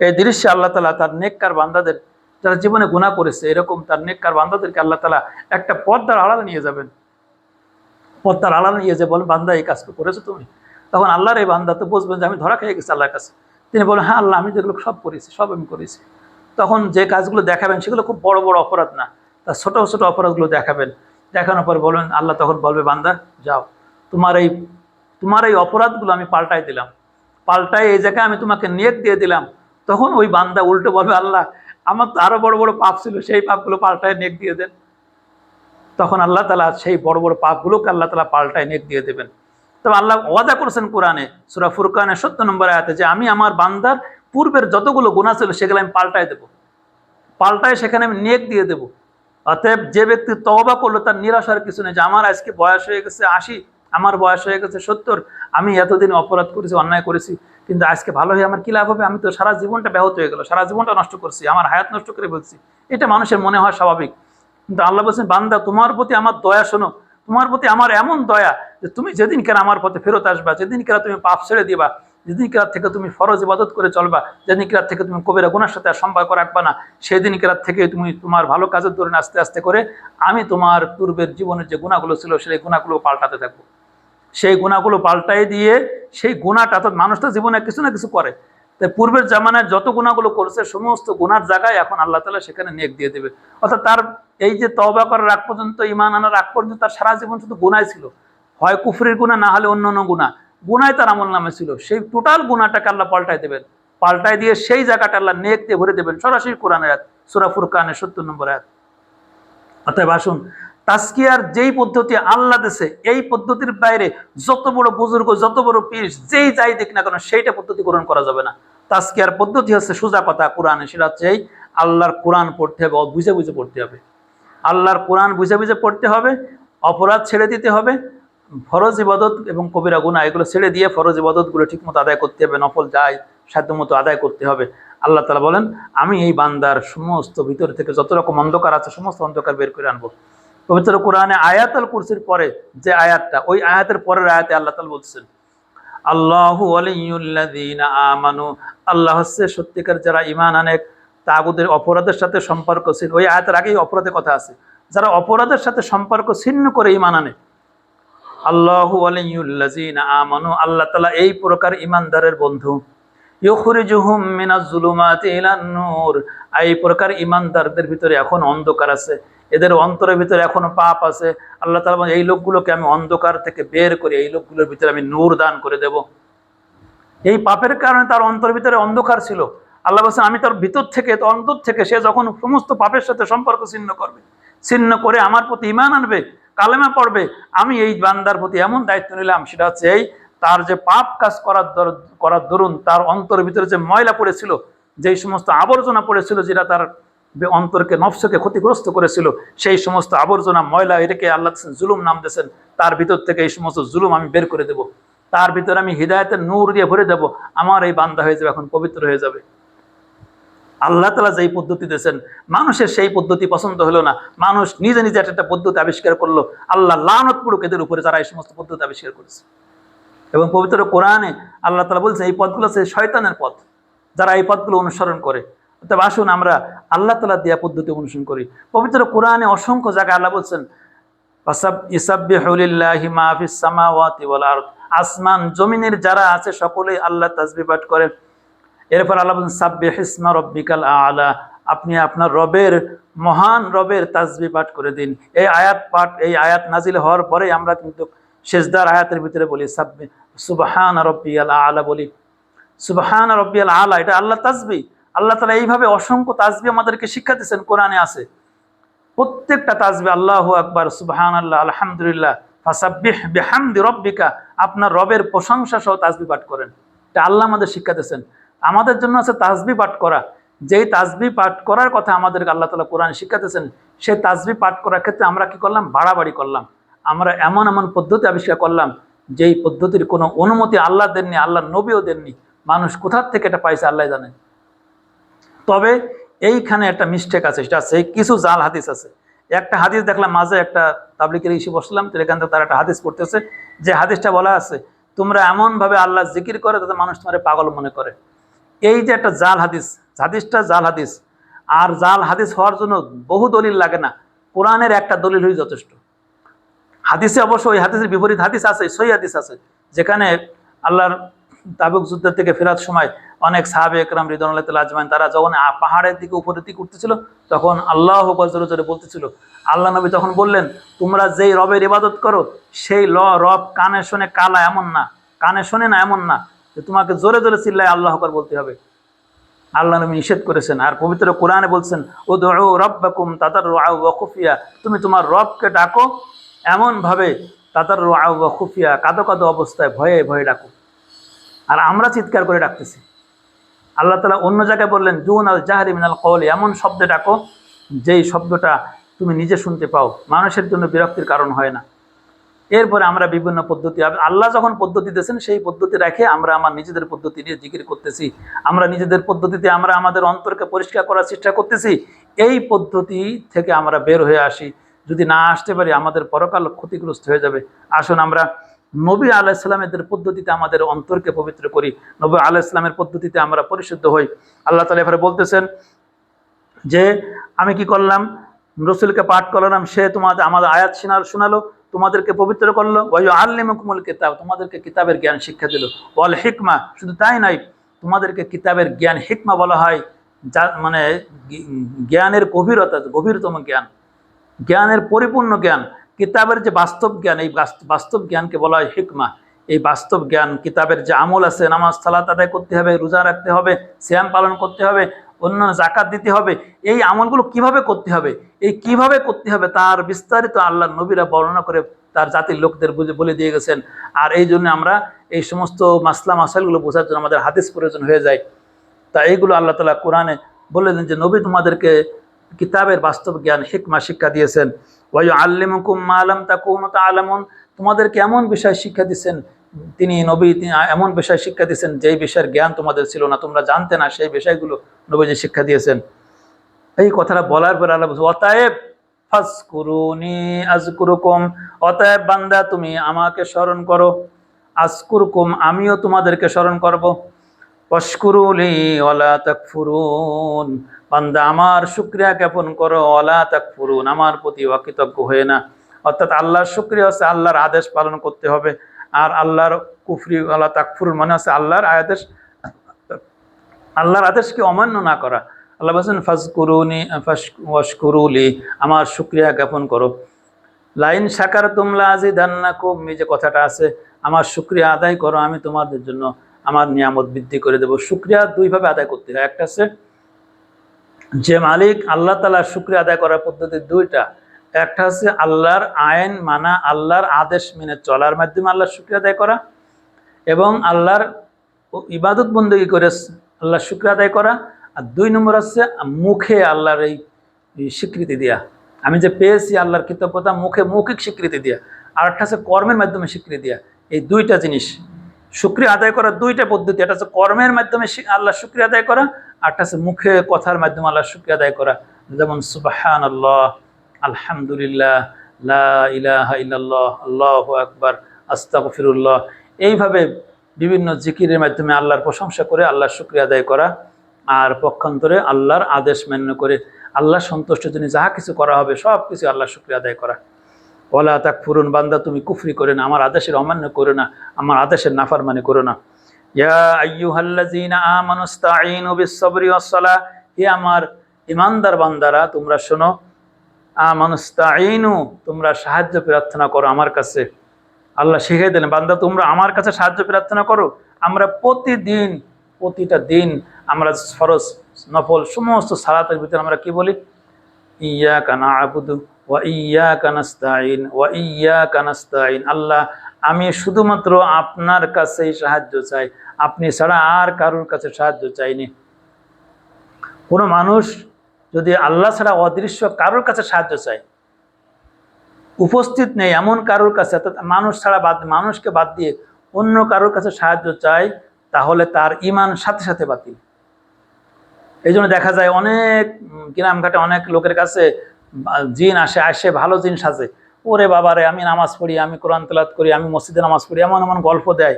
এই দৃশ্যে আল্লাহ তাআলা তার নেককার বান্দাদের, যারা জীবনে গুনাহ করেছে এরকম তার নেককার বান্দাদেরকে আল্লাহ তাআলা একটা পর্দার আড়ালে নিয়ে যাবেন। পর্দার আড়ালে নিয়ে যে বলেন, বান্দা এই কাজ করেছো তুমি? তখন আল্লাহর এই বান্দা তো বুঝবেন যে আমি ধরা খেয়ে গেছি আল্লাহর কাছে। তিনি বলেন, হ্যাঁ আল্লাহ, আমি যেগুলো সব করেছি, সব আমি করেছি। তখন যে কাজগুলো দেখাবেন সেগুলো খুব বড় বড় অপরাধ না, তার ছোট ছোট অপরাধগুলো দেখাবেন। দেখানোর পর বলবেন, আল্লাহ তখন বলবে, বান্দা যাও, তোমার এই অপরাধগুলো আমি পাল্টাই দিলাম, পাল্টাই এই জায়গায় আমি তোমাকে নেক দিয়ে দিলাম। তখন ওই বান্দা উল্টো বলবে, আল্লাহ আমার তো আরো বড় বড় পাপ ছিল, সেই পাপগুলো পাল্টায় নেক দিয়ে দেন। তখন আল্লাহ তাআলা সেই বড় বড় পাপগুলোকে আল্লাহ তাআলা পাল্টায় নেক দিয়ে দেবেন। তবে আল্লাহ ওয়াদা করেছেন কোরআনে সূরা ফুরকানের ৭০ নম্বর আয়াতে যে আমি আমার বান্দার পূর্বের যতগুলো গুনাহ ছিল সেগুলো আমি পাল্টায় দেব, পাল্টায় সেখানে আমি নেক দিয়ে দেব। অতএব যে ব্যক্তি তওবা করলো তার নিরাশার কিছু নেই যে আমার আজকে বয়স হয়ে গেছে ৮০, আমার বয়স হয়ে গেছে ৭০, আমি এতদিন অপরাধ করেছি, অন্যায় করেছি, কিন্তু আজকে ভালো হয়ে আমার কি লাভ হবে? আমি তো সারা জীবনটা ব্যাহত হয়ে গেল, সারা জীবনটা নষ্ট করছি, আমার হায়াত নষ্ট করে ফেলছি। এটা মানুষের মনে হয় স্বাভাবিক, কিন্তু আল্লাহ বলছেন, বান্দা তোমার প্রতি আমার দয়া শোনো, তোমার প্রতি আমার এমন দয়া যে তুমি যেদিন কেন আমার পথে ফেরত আসবা, যেদিন কেন তুমি পাপ ছেড়ে দিবা, যেদিন কেরাত থেকে তুমি ফরজ ইবাদত করে চলবা, যেদিন কেরাত থেকে তুমি কবিরা গুনার সাথে আর সম্পর্ক রাখবা না, সেদিন কেরাত থেকে তুমি তোমার ভালো কাজের ধরে আস্তে আস্তে করে আমি তোমার পূর্বের জীবনের যে গুণাগুলো ছিল সেই গুণাগুলো পাল্টাতে থাকবো। সেই গুণাগুলো পাল্টাই দিয়ে সেই গুণাটা, অর্থাৎ মানুষ তো জীবনে কিছু না কিছু করে, তাই পূর্বের জামানায় যত গুণাগুলো করছে সমস্ত গুনার জায়গায় এখন আল্লাহ তাআলা সেখানে নেক দিয়ে দেবে। অর্থাৎ তার এই যে তওবা করার আগ পর্যন্ত, ঈমান আনার আগ পর্যন্ত তার সারা জীবন শুধু গুনাহ ছিল, হয় কুফরির গুনাহ না হলে অন্য গুনাহ, গুনাহ তার আমল নামে ছিল, সেই টোটাল গুনাহটাকে আল্লাহ পাল্টাই দেবেন, পাল্টাই দিয়ে সেই জায়গাটা আল্লাহ নেক দিয়ে ভরে দেবেন। সরাসরি কোরআনের আয়াত, সূরা ফুরকানের ৭০ নম্বর আয়াত। অতএব আসুন, তাজকিয়ার যেই পদ্ধতি আল্লাহ দেশে, এই পদ্ধতির বাইরে যত বড় বুজুর্গ, যত বড় পীর, যেই যাই দেখ না কেন, সেইটা পদ্ধতি গ্রহণ করা যাবে না। তাজকিয়ার পদ্ধতি হচ্ছে সোজা কথা কোরআনে, সেটা হচ্ছে এই আল্লাহর কোরআন পড়তে হবে, বুঝে বুঝে পড়তে হবে, আল্লাহর কোরআন বুঝে বুঝে পড়তে হবে, অপরাধ ছেড়ে দিতে হবে, ফরজ ইবাদত এবং কবিরা গুনাহ এগুলো ছেড়ে দিয়ে ফরজ ইবাদতগুলো ঠিকমতো আদায় করতে হবে, নফল যায় সাধ্যমতো আদায় করতে হবে। আল্লাহ তাআলা বলেন, আমি এই বান্দার সমস্ত ভিতর থেকে যত রকম অন্ধকার আছে সমস্ত অন্ধকার বের করে আনবো। পবিত্র কোরআনে আয়াতুল কুরসির পরে যে আয়াতটা, ওই আয়াতের পরের আয়াতে আল্লাহ তাআলা বলছেন, আল্লাহু ওয়ালিয়ুল্লাযীনা আমানু, আল্লাহ হচ্ছে সত্যিকার যারা ঈমান আনে, তাগুদের অপরাধের সাথে সম্পর্ক ছিল। ওই আয়াতের আগেই অপরাধের কথা আছে, যারা অপরাধের সাথে সম্পর্ক ছিন্ন করে ঈমান আনে, আল্লাহু ওয়ালিয়ুল্লাযিনা আমানু, আল্লাহ তাআলা এই প্রকার ঈমানদারের বন্ধু। ইউখরিজুহুম মিনাজ জুলুমাতি ইলান নূর, এই প্রকার ঈমানদারদের ভিতরে এখন অন্ধকার আছে, এদের অন্তরের ভিতরে এখনো পাপ আছে। আল্লাহ তাআলা বলেন, এই লোকগুলোকে আমি অন্ধকার থেকে বের করে এই লোকগুলোর ভিতরে আমি নূর দান করে দেব। এই পাপের কারণে তার অন্তরের ভিতরে অন্ধকার ছিল। আল্লাহ বলছেন, আমি তার ভিতর থেকে, অন্তর থেকে সে যখন সমস্ত পাপের সাথে সম্পর্ক ছিন্ন করবে, ছিন্ন করে আমার প্রতি ঈমান আনবে, কালেমা পড়বে, আমি এই বান্দার প্রতি এমন দায়িত্ব নিলাম, সেটা হচ্ছে এই তার যে পাপ কাজ করার দরুন তার অন্তরের ভিতরে যে ময়লা পড়েছিল, যেই সমস্ত আবর্জনা পড়েছিল, যেটা তার অন্তরকে, নফসকে ক্ষতিগ্রস্ত করেছিল, সেই সমস্ত আবর্জনা ময়লা এটাকে আল্লাহ জুলুম নাম দিয়েছেন, তার ভিতর থেকে এই সমস্ত জুলুম আমি বের করে দেব, তার ভিতরে আমি হিদায়াতের নূর দিয়ে ভরে দেব, আমার এই বান্দা হয়ে যাবে, এখন পবিত্র হয়ে যাবে। আল্লাহ তাআলা যেই পদ্ধতি দিয়েছেন, মানুষের সেই পদ্ধতি পছন্দ হলো না, মানুষ নিজে নিজে একটা পদ্ধতি আবিষ্কার করলো। আল্লাহ লানত পড়ুক এদের উপরে যারা এই সমস্ত পদ্ধতি আবিষ্কার করেছে। এবং পবিত্র কোরআনে আল্লাহ তাআলা বলছে, এই পথগুলো হচ্ছে শয়তানের পথ, যারা এই পথগুলো অনুসরণ করে। তবে আসুন আমরা আল্লাহ তাআলা দেয়া পদ্ধতি অনুসরণ করি। পবিত্র কোরআনে অসংখ্য জায়গায় আল্লাহ বলছেন, ইসাব্বিহু লিল্লাহি মা ফিস সামাওয়াতি ওয়াল আরদ, আসমান জমিনের যারা আছে সকলেই আল্লাহ তাসবিহ পাঠ করে। এরপর আল্লাহ বলেন, সাব্বিহ ইসমা রাব্বিকাল আ'লা, আপনি আপনার রবের, মহান রবের তাসবিহ পাঠ করে দিন। এই আয়াত নাজিল হওয়ার পরে আমরা কিন্তু সেজদার আয়াতের ভিতরে বলি সাব্বিহ সুবহান রাব্বিয়াল আ'লা বলি, সুবহান রাব্বিয়াল আ'লা, এটা আল্লাহ তাসবিহ। আল্লাহ তাআলা এইভাবে অসংখ্য তাসবিহ আমাদেরকে শিক্ষা দিয়েছেন, কোরআনে আছে। প্রত্যেকটা তাসবিহ আল্লাহু আকবার, সুবহানাল্লাহ, আলহামদুলিল্লাহ, ফাসাব্বিহ বিহামদি রাব্বিকা, আপনার রবের প্রশংসা সহ তাসবিহ পাঠ করেন। এটা আল্লাহ আমাদের শিক্ষা দিয়েছেন। আমাদের জন্য আছে তাসবিহ পাঠ করা। যেই তাসবিহ পাঠ করার কথা আমাদেরকে আল্লাহ তাআলা কোরআনে শিক্ষা দিয়েছেন, সেই তাসবিহ পাঠ করার ক্ষেত্রে আমরা কি করলাম? বাড়াবাড়ি করলাম। আমরা এমন এমন পদ্ধতি আবিষ্কার করলাম, যেই পদ্ধতির কোনো অনুমতি আল্লাহ দেননি, আল্লাহ নবীও দেননি। মানুষ কোথার থেকে এটা পাইছে আল্লাহ জানেন। তবে এইখানে একটা মিস্টেক আছে, সেটা আছে কিছু জাল হাদিস আছে। একটা হাদিস দেখলাম, মাঝে একটা তাবলিগের ইস্যু বসলাম, তো এখান থেকে তারা একটা হাদিস পড়তেছে, যে হাদিসটা বলা আছে, তোমরা এমনভাবে আল্লাহ জিকির করে যাতে মানুষ তোমার পাগল মনে করে। এই যে একটা জাল হাদিস, হাদিসটা জাল হাদিস। আর জাল হাদিস হওয়ার জন্য বহু দলিল লাগে না, কোরআনের একটা দলিল হই যথেষ্ট। হাদিসে অবশ্য ওই হাদিসের বিপরীত হাদিস আছে, সহিহ হাদিস আছে, যেখানে আল্লাহর তাবুক যুদ্ধ থেকে ফেরার সময় অনেক সাহাবে একরাম রিদওয়ানুল্লাহি তাআলা আজমাইন তারা যখন পাহাড়ের দিকে উপরের দিকে উঠতেছিল, তখন আল্লাহু আকবার জোরে জোরে বলতেছিল। আল্লাহ নবী তখন বললেন, তোমরা যেই রবের ইবাদত করো সেই রব কানে শোনে কালা এমন না, কানে শোনে না এমন না, যে তোমাকে জোরে জোরে চিল্লায় আল্লাহু আকবার বলতে হবে। আল্লাহ নবী নিষেধ করেছেন। আর পবিত্র কোরআনে বলছেন, উদউ রাব্বাকুম তাদাররুআ ওয়া খুফিয়া, তুমি তোমার রবকে ডাকো এমন ভাবে, তাদাররুআ ওয়া খুফিয়া, কাঁদো কাঁদো অবস্থায়, ভয়ে ভয়ে ডাকো। আর আমরা চিৎকার করে ডাকতেছি। আল্লাহ তাআলা অন্য জায়গায় বললেন, দুনাল জাহরি মিনাল কওলি, এমন শব্দে ডাকো যেই শব্দটা তুমি নিজে শুনতে পাও, মানুষের জন্য বিরক্তির কারণ হয় না। এরপরে আমরা বিভিন্ন পদ্ধতি, আল্লাহ যখন পদ্ধতি দিয়েছেন সেই পদ্ধতি রেখে আমরা আমার নিজেদের পদ্ধতি নিয়ে জিকির করতেছি। আমরা নিজেদের পদ্ধতিতে আমরা আমাদের অন্তরকে পরিষ্কার করার চেষ্টা করতেছি। এই পদ্ধতি থেকে আমরা বের হয়ে আসি। যদি না আসতে পারি আমাদের পরকাল ক্ষতিগ্রস্ত হয়ে যাবে। আসুন আমরা নবী আলাইহিস সালামের পদ্ধতিতে আমাদের অন্তরকে পবিত্র করি, নবী আলাইহিস সালামের পদ্ধতিতে আমরা পরিশুদ্ধ হই। আল্লাহ তাআলা এবারে বলতেছেন যে, আমি কি করলাম? রসুলকে পাঠ করলাম, সে তোমাদের আমাদের আয়াত শোনালো, তোমাদেরকে পবিত্র করলো, ওয়া আল্লিমুকুমুল কিতাব, তোমাদেরকে কিতাবের জ্ঞান শিক্ষা দিল, ওয়াল হিকমা, শুধু তাই নয়, তোমাদেরকে কিতাবের জ্ঞান, হিকমা বলা হয় যা মানে জ্ঞানের গভীরতা, গভীরতম জ্ঞান, জ্ঞানের পরিপূর্ণ জ্ঞান। কিতাবের যে বাস্তব জ্ঞান, এই বাস্তব জ্ঞানকে বলা হয় হিকমা। এই বাস্তব জ্ঞান, কিতাবের যে আমল আছে, নামাজ সালাত আদায় করতে হবে, রোজা রাখতে হবে, সিয়াম পালন করতে হবে, অন্য জাকাত দিতে হবে, এই আমলগুলো কিভাবে করতে হবে, এই কিভাবে করতে হবে তার বিস্তারিত আল্লাহ নবীরা বর্ণনা করে তার জাতির লোকদের বলে দিয়ে গেছেন। আর এই জন্য আমরা এই সমস্ত মাসলা মাসাইলগুলো বোঝার জন্য আমাদের হাদিস প্রয়োজন হয়ে যায়। তা এইগুলো আল্লাহ তাআলা কোরআনে বললেন যে, নবী তোমাদেরকে কিতাবের বাস্তব জ্ঞান, হিকমা শিক্ষা দিয়েছেন। ওয়া ইউআল্লিমুকুম মা লাম তাকুনু তা'লামুন, তোমাদেরকে এমন বিষয় শিক্ষা দিয়েছেন, তিনি এমন বিষয় শিক্ষা দিয়েছেন যেই বিষয়ের জ্ঞান তোমাদের ছিল না, তোমরা জানতে না, সেই বিষয়গুলো নবীজি শিক্ষা দিয়েছেন। এই কথাটা বলার পর আল্লাহ বলছে, অতএব ফাজকুরুনি আযকুরুকুম, অতএব বান্দা তুমি আমাকে স্মরণ করো, আযকুরুকুম, আমিও তোমাদেরকে স্মরণ করব, ওয়াশকুরুলি ওয়ালা তাকফুরুন, বান্দা আমার শুকরিয়া জ্ঞাপন করো, ওয়ালা তাকফুরুন, আমার প্রতি অকৃতজ্ঞ হয়ে না। অর্থাৎ আল্লাহর শুকরিয়া হচ্ছে আল্লাহর আদেশ পালন করতে হবে। আর আল্লাহর কুফরি আল্লাহ তাকফুর মানে হচ্ছে আল্লাহর আদেশকে অমান্য না করা। আল্লাহ বলছেন ফাজকুরুনি ওয়াশকুরুলি, আমার শুকরিয়া জ্ঞাপন করো। লাইন শাকারতুম লাযিদান্নাকুম, এই যে কথাটা আছে, আমার শুকরিয়া আদায় করো, আমি তোমাদের জন্য আমার নিয়ামত বৃদ্ধি করে দেব। শুকরিয়া দুইভাবে আদায় করতে হয়। একটা আছে যে মালিক আল্লাহ তাআলার শুকরিয়া আদায় করার পদ্ধতি দুইটা। একটা হচ্ছে আল্লাহর আইন মানা, আল্লাহর আদেশ মেনে চলার মাধ্যমে আল্লাহর শুকরিয়া আদায় করা, এবং আল্লাহর ইবাদত বন্দেগী করে আল্লাহর শুকরিয়া আদায় করা। আর দুই নম্বর হচ্ছে মুখে আল্লাহর এই স্বীকৃতি দেয়া, আমি যে পেয়েছি আল্লাহর কৃতজ্ঞতা, মুখে মৌখিক স্বীকৃতি দেয়া। আর একটা হচ্ছে কর্মের মাধ্যমে স্বীকৃতি দেয়া। এই দুইটা জিনিস শুকরিয়া আদায় করার দুইটা পদ্ধতি। একটা হচ্ছে কর্মের মাধ্যমে আল্লাহর শুকরিয়া আদায় করা, আর একটা হচ্ছে মুখে কথার মাধ্যমে আল্লাহর শুকরিয়া আদায় করা। যেমন সুবহানাল্লাহ, আলহামদুলিল্লাহ, লা ইলাহা ইল্লাল্লাহ, আল্লাহু আকবার, আস্তাগফিরুল্লাহ। এইভাবে বিভিন্ন জিকিরের মাধ্যমে আল্লাহর প্রশংসা করে আল্লাহর শুকরিয়া আদায় করা। আর পক্ষান্তরে আল্লাহর আদেশ মান্য করে আল্লাহ সন্তুষ্টের জন্য যাহা কিছু করা হবে সব কিছু আল্লাহর শুকরিয়া আদায় করা। ওয়ালা তাকফুরুন, বান্দা তুমি কুফরি করে না, আমার আদেশের অমান্য করো না, আমার আদেশের নাফরমানি করো না। ইয়া আইয়ুহাল্লাযীনা আমানুস্তাঈনু বিস-সাবরি ওয়াস-সালাহ, হে আমার ঈমানদার বান্দারা তোমরা শোনো, আমানুস্তাঈনু, তোমরা সাহায্য প্রার্থনা করো আমার কাছে। আল্লাহ শিখিয়ে দিলেন, বান্দা তোমরা আমার কাছে সাহায্য প্রার্থনা করো। আমরা প্রতিদিন, প্রতিটা দিন আমরা ফরজ নফল সমস্ত সালাতের ভিতরে আমরা কি বলি? ইয়াকা না'বুদু ওয়া ইয়াকা নাস্তাঈন ওয়া ইয়াকা নাস্তাঈন। আল্লাহ, আমি শুধুমাত্র আপনার কাছেই সাহায্য চাই, আপনি ছাড়া আর কারোর কাছে সাহায্য চাইনি। কোনো মানুষ যদি আল্লাহ ছাড়া অদৃশ্য কারোর কাছে সাহায্য চায়, উপস্থিত নেই এমন কারোর কাছে, অর্থাৎ মানুষ ছাড়া মানুষকে বাদ দিয়ে অন্য কারোর কাছে সাহায্য চায়, তাহলে তার ঈমান সাথে সাথে বাতিল। এই জন্য দেখা যায় অনেক গ্রামঘাটে অনেক লোকের কাছে জিন আসে ভালো জিন সাজে, ওরে বাবারে আমি নামাজ পড়ি, আমি কোরআন তেলাওয়াত করি, আমি মসজিদে নামাজ পড়ি, এমন এমন গল্প দেয়,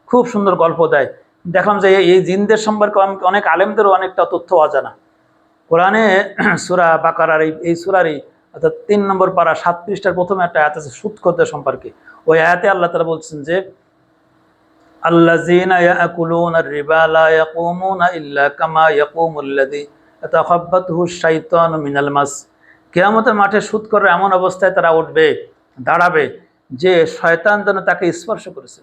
খুব সুন্দর গল্প দেয়। দেখলাম যে এই জিনদের সম্পর্কে অনেক আলেমদেরও অনেকটা তথ্য অজানা। কোরআনে সূরা বাকারার এই সূরারই অর্থাৎ ৩ নম্বর পারা ৭ পৃষ্ঠার প্রথমে একটা আয়াত আছে সুদখোরদের সম্পর্কে। ওই আয়াতে আল্লাহ তাআলা বলছেন যে আল্লাযীনা ইয়াকুলুনার রিবা লা ইয়াকুমুনা ইল্লা কামা ইয়াকুমুল্লাযী ইয়াতাখাব্বাতুহু শাইতানু মিনাল মাস। কিয়ামতের মাঠে সুদখোররা এমন অবস্থায় তারা উঠবে, দাঁড়াবে যে শয়তান যেন তাকে স্পর্শ করেছে।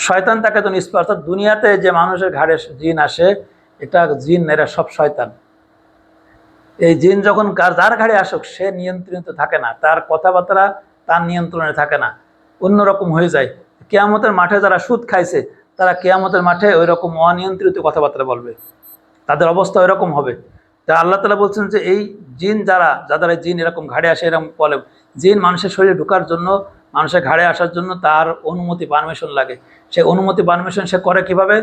শয়তান তাকে যেন স্পর্শ, অর্থাৎ দুনিয়াতে যে মানুষের ঘাড়ে জিন আসে, এটা জিন, এরা সব শয়তান। এই জিন যখন যার ঘাড়ে আসুক সে নিয়ন্ত্রিত থাকে না, তার কথাবার্তা তার নিয়ন্ত্রণে থাকে না, অন্যরকম হয়ে যায়। কিয়ামতের মাঠে যারা সুদ খাইছে তারা কিয়ামতের মাঠে ওই রকম অনিয়ন্ত্রিত কথাবার্তা বলবে, তাদের অবস্থা ওই রকম হবে। তা আল্লাহ তাআলা বলছেন যে এই জিন যাদের জিন এরকম ঘাড়ে আসে, এরকম বলে, জিন মানুষের শরীরে ঢোকার জন্য, মানুষের ঘাড়ে আসার জন্য তার অনুমতি পারমিশন লাগে। সে অনুমতি পারমিশন সে করে কিভাবে?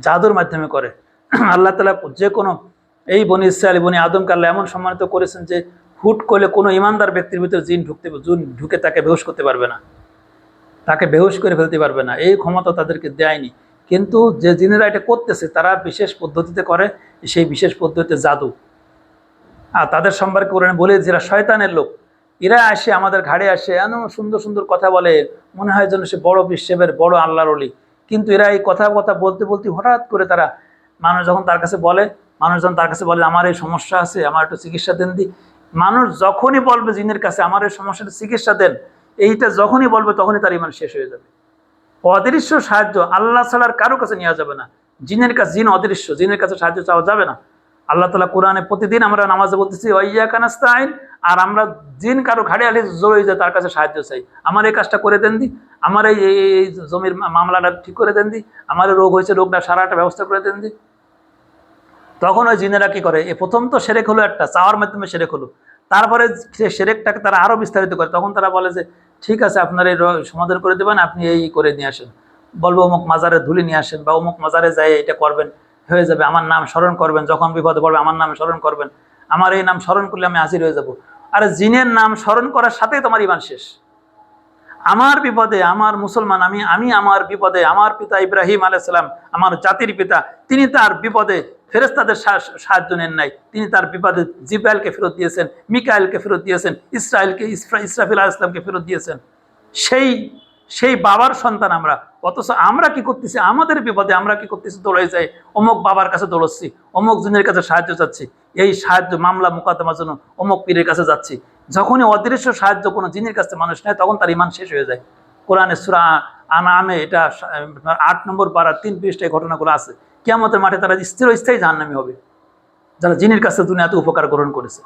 জাদুর মাধ্যমে করে। আল্লাহ তাআলা যে কোনো এই বনি ইসরাঈল বনি আদমকে আল্লাহ এমন সম্মানিত করেছেন যে হুট করলে কোনো ইমানদার ব্যক্তির ভিতরে জিন ঢুকে তাকে বেহুশ করতে পারবে না, তাকে বেহুশ করে ফেলতে পারবে না, এই ক্ষমতা তাদেরকে দেয়নি। কিন্তু যে জিনেরা এটা করতেছে তারা বিশেষ পদ্ধতিতে করে, সেই বিশেষ পদ্ধতিতে জাদু। আর তাদের সম্পর্কে কোরআনে বলে যারা শয়তানের লোক, এরা আসে আমাদের ঘাড়ে আসে, এমন সুন্দর সুন্দর কথা বলে, মনে হয় যেন সে বড় বিশ্বের বড় আল্লাহর ওলি। কিন্তু এরা এই কথা বলতে বলতে হঠাৎ করে তারা মানুষ যখন তার কাছে বলে আমার এই সমস্যা আছে, আমার একটু চিকিৎসা দেন দি, মানুষ যখনই বলবে জিনের কাছে আমার এই সমস্যাটা চিকিৎসা দেন, এইটা যখনই বলবে তখনই তার ঈমান শেষ হয়ে যাবে। অদৃশ্য সাহায্য আল্লাহ ছাড়ার কারো কাছে নেওয়া যাবে না। জিনের কাছে, জিন অদৃশ্য, জিনের কাছে সাহায্য চাওয়া যাবে না। আল্লাহ তাআলা কোরআনে প্রতিদিন আমরা নামাজে বলতেছি ওয়া ইয়াকা নাস্তাঈন, আর আমরা জিন কারো ঘাড়ে আলি জড়ে যায় তার কাছে সাহায্য চাই, আমার এই কাজটা করে দেন দি, আমার এই জমির মামলাটা ঠিক করে দেন দি, আমার রোগ হয়েছে রোগটা সারাটা ব্যবস্থা করে দেন দি। তখন ওই জিনেরা কি করে? প্রথম তো শিরক হলো, একটা চাওয়ার মাধ্যমে শিরক হলো, তারপরে সে শিরকটাকে তারা আরো বিস্তারিত করে। তখন তারা বলে যে ঠিক আছে আপনার এই সমাধান করে দেবেন, আপনি এই করে নিয়ে আসেন, বলবো অমুক মাজারে ধুলি নিয়ে আসেন বা অমুক মাজারে যাই এটা করবেন, হয়ে যাবে, আমার নাম স্মরণ করবেন, যখন বিপদে পড়বে আমার নাম স্মরণ করবেন, আমার এই নাম স্মরণ করলে আমি হাজির হয়ে যাব। আর জিনের নাম স্মরণ করার সাথেই তোমার ঈমান শেষ। আমার বিপদে, আমার মুসলমান, আমি আমার বিপদে, আমার পিতা ইব্রাহিম আলাইহিস সালাম আমার জাতির পিতা, তিনি তার বিপদে ফেরেশতাদের সাহায্য নেন নাই, তিনি তার বিপদে জিব্রাইলকে ফেরত দিয়েছেন, মিকাইলকে ফেরত দিয়েছেন, ইসরাফিল আলাইহিস সালামকে ফেরত দিয়েছেন। সেই সেই বাবার সন্তান আমরা, অথচ আমরা কি করতেছি? আমাদের বিপদে আমরা কি করতেছি? দৌড়ে যাই, অমুক বাবার কাছে দৌড়চ্ছি, অমুক জিনের কাছে সাহায্য চাচ্ছি, এই সাহায্য মামলা মোকদ্দমার জন্য অমুক পীরের কাছে যাচ্ছি। যখনই অদৃশ্য সাহায্য কোনো জিনের কাছে মানুষ নেয়, তখন তার ঈমান শেষ হয়ে যায়। কোরআনে সূরা আনআমে এটা ৮ নম্বর পারা ৩ পৃষ্ঠায় ঘটনাগুলো আছে। কিয়ামতের মাঠে তারা স্থায়ী জাহান্নামী হবে, যারা জিনের কাছে দুনিয়াতে উপকার গ্রহণ করেছে।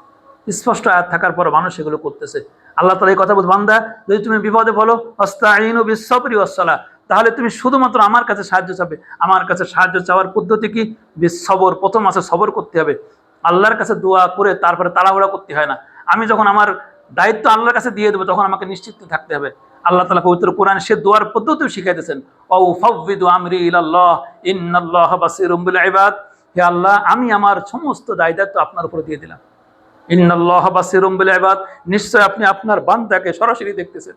স্পষ্ট আয়াত থাকার পর মানুষ এগুলো করতেছে। আল্লাহ তাআলা এই কথা বলছে, বান্দা যদি তুমি বিপদে বলো আস্তাঈনু বিস-সাবরি ওয়াস-সালাহ, তাহলে তুমি শুধুমাত্র আমার কাছে সাহায্য চাবে। আমার কাছে সাহায্য চাওয়ার পদ্ধতি কি? বিস-সবর, প্রথম আছে সবর করতে হবে। আল্লাহর কাছে দোয়া করে তারপরে তাড়াহুড়া করতে হয় না। আমি যখন আমার দায়িত্ব আল্লাহর কাছে দিয়ে দেবো, তখন আমাকে নিশ্চিত থাকতে হবে। আল্লাহ তাআলা পবিত্র কোরআনে সে দোয়ার পদ্ধতিও শিখাইতেছেন, ওয়া উফাউযিদু আমরি ইলাল্লাহ ইন্নাল্লাহা বাসীরুম বিল ইবাদ। হে আল্লাহ, আমি আমার সমস্ত দায়িত্ব আপনার উপর দিয়ে দিলাম। ইন্নাল্লাহা বাসীরুম বিল ইবাদ, নিশ্চয় আপনি আপনার বান্দাকে সরাসরি দেখতেছেন।